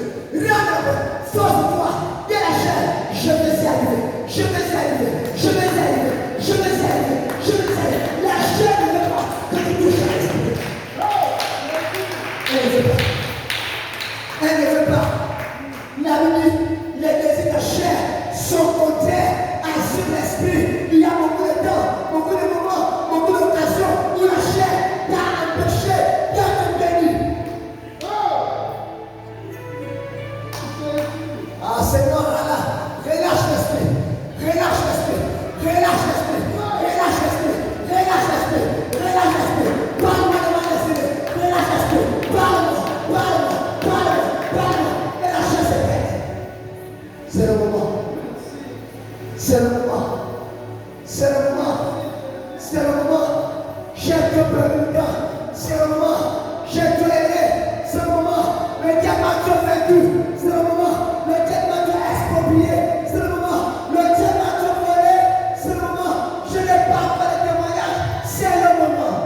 Rentre, force de toi. Dès la chair, je vais y arriver. Je vais y arriver. Je vais y arriver. Je vais y arriver. Je vais y arriver. La chair ne veut pas que tu touches à l'esprit. Elle ne veut pas. Elle ne veut pas. La Bible, les désirs de la chair sont contraires à ceux de l'esprit. Il y a beaucoup de temps, beaucoup de moments, beaucoup d'occasions où la chair t'a empêché d'être béni. Ah Seigneur, là, relâche l'esprit, relâche l'esprit, relâche l'esprit, relâche l'esprit, relâche l'esprit, relâche l'esprit. Parle-moi de mon esprit, relâche l'esprit, parle-moi, parle-moi, parle-moi, parle-moi. Et la chair se pète. C'est le moment. C'est le moment. C'est le moment. C'est le moment. J'ai Dieu perdu le temps. C'est le moment. J'ai Dieu aidé. C'est le moment. Le diable m'a Dieu vaincu. C'est le moment. Le diable m'a Dieu exproprié. C'est le moment. Le diable m'a Dieu volé. C'est le moment. Je n'ai pas fait de témoignage. C'est le moment.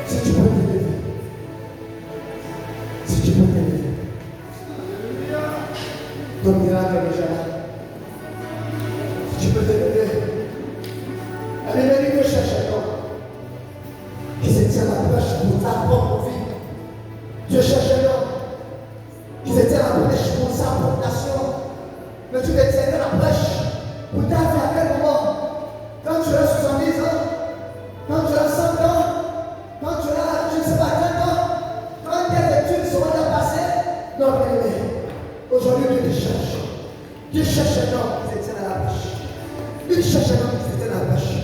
Si tu peux te lever. Si tu peux te lever. Ton miracle est déjà là. Si tu peux te lever. L'ennemi ne cherche un homme qui se tient la brèche pour ta propre vie. Dieu cherche un homme qui se tient la brèche pour sa propre nation. Mais tu te tiens la brèche pour ta vie à quel moment? Quand tu as 70 ans, quand tu as 100 ans, quand tu as, je ne sais pas, 30 ans, quand tes études seront dépassées. Non, bien-aimé, aujourd'hui Dieu te cherche. Dieu cherche un homme qui se tient à la brèche. Dieu cherche un homme qui se tient à la brèche.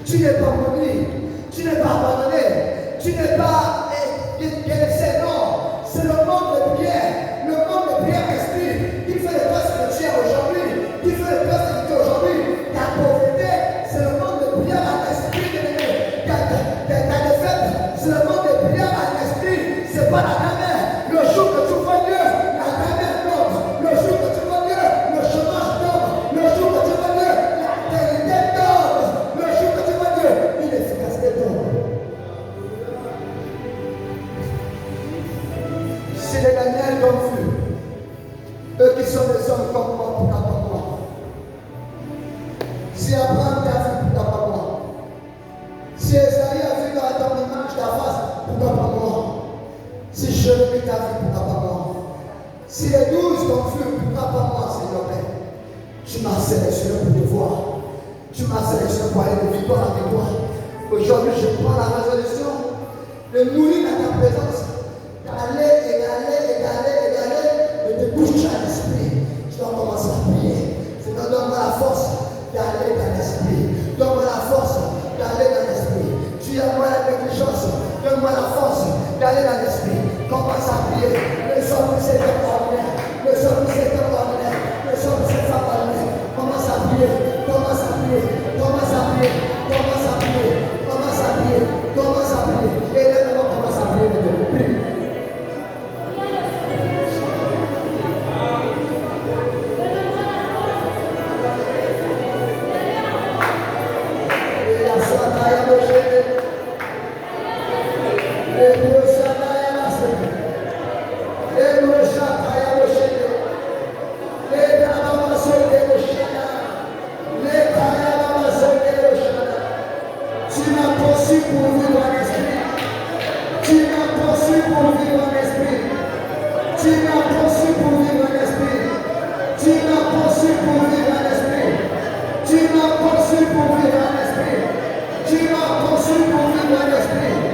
Tu n'es pas maudit, tu n'es pas abandonné, tu n'es pas délaissé, non. C'est le monde de prière, le monde de prière esprit qui fait le poste que tu es aujourd'hui, qui fait le poste que tu es aujourd'hui. Ta pauvreté, c'est le monde de prière à l'esprit de l'ennemi. Ta défaite, c'est le monde de prière à l'esprit, c'est pas la dernière. Le jour que tu vois Dieu, la dernière tombe. Le jour que tu vois Dieu, le chômage tombe. Le jour que tu vois Dieu, la terre tombe. Le jour que tu vois Dieu, l'inefficacité tombe. Si les Daniel t'ont vu, eux qui sont des hommes comme moi, pourquoi pas moi? Si Abraham t'a vu, pourquoi pas moi? Si Esaïe a vu dans ton image ta face, pourquoi pas moi? Si Jérémie t'a vu, pourquoi pas moi? Si les 12 t'ont vu, pourquoi pas moi, Seigneur Père? Tu m'as sélectionné pour te voir. Tu m'as sélectionné pour aller de victoire avec toi. Aujourd'hui, je prends la résolution de mourir dans ta présence, d'aller, et de bouger à l'esprit. Je dois commencer à prier. Seigneur, donne-moi la force d'aller dans l'esprit. Donne-moi la force d'aller dans l'esprit. Tu as moi la négligence. Donne-moi la force d'aller dans l'esprit. Commence à prier. Le soir de cet ordinaire. Le soir de cet ordinaire. Le soir de cette ordinaire. Commence à prier. Commence à prier. Commence à prier. Commence à prier. Commence à prier. Commence à prier. Et là, on commence à prier. Prie. Tu m'as conçu pour vivre en esprit.